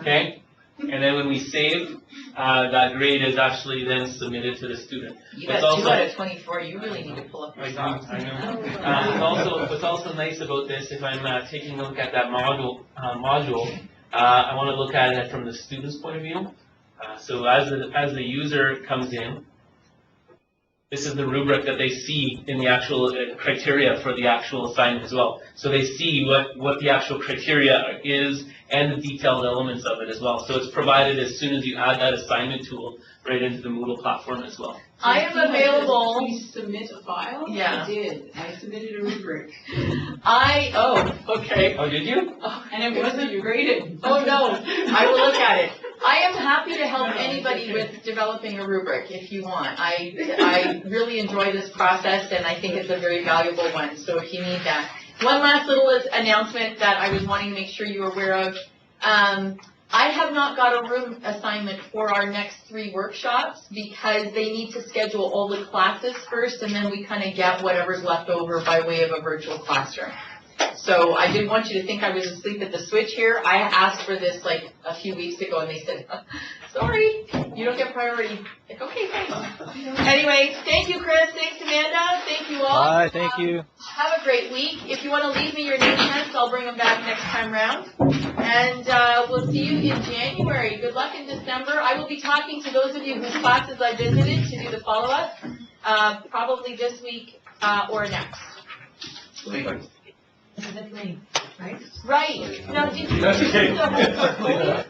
Okay? And then when we save, that grade is actually then submitted to the student. You What's got 2 also- out of 24. You really need to pull up your socks. I know. What's also nice about this, if I'm taking a look at that module, I want to look at it from the student's point of view. So as the user comes in, this is the rubric that they see in the actual criteria for the actual assignment as well. So they see what the actual criteria is and the detailed elements of it as well. So it's provided as soon as you add that assignment tool right into the Moodle platform as well. I am available. You submit a file? Yeah. I did. I submitted a rubric. Okay. Oh, did you? And it wasn't graded. Oh, no. I will look at it. I am happy to help anybody with developing a rubric if you want. I really enjoy this process, and I think it's a very valuable one, so if you need that. One last little announcement that I was wanting to make sure you were aware of. I have not got a room assignment for our next 3 workshops because they need to schedule all the classes first and then we kind of get whatever's left over by way of a virtual classroom. So I didn't want you to think I was asleep at the switch here. I asked for this like a few weeks ago and they said, sorry, you don't get priority. Like, okay, thanks. Anyway, thank you, Chris. Thanks, Amanda. Thank you all. Bye, thank you. Have a great week. If you want to leave me your name tags, I'll bring them back next time round. And we'll see you in January. Good luck in December. I will be talking to those of you whose classes I visited to do the follow-up, probably this week or next. Right. Now, did you That's okay. do the whole portfolio?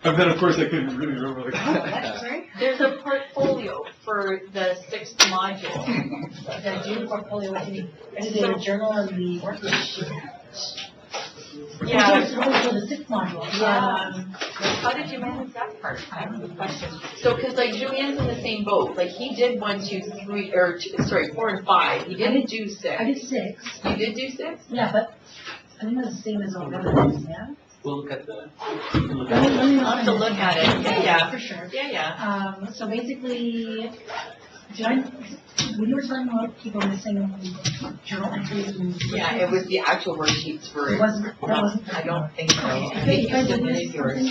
And then, of course, I couldn't really remember the. There's a portfolio for the 6th module. Did I do the portfolio, what do you mean? I just did a journal and the worksheet. Yeah. It's really for the 6th module. How did you manage that part? I have a question. So, because like Julianne's in the same boat. Like he did 1, 2, 3, or 4 and 5. He didn't do 6. I did 6. You did do 6? Yeah, but I think it's the same as all the others, yeah? We'll look at the. I'll have to look at it. Yeah. For sure. Yeah. So basically, we were talking about people missing journal entries and. Yeah, it was the actual worksheets for. It wasn't, that wasn't. I don't think so. Okay. I think you submitted yours.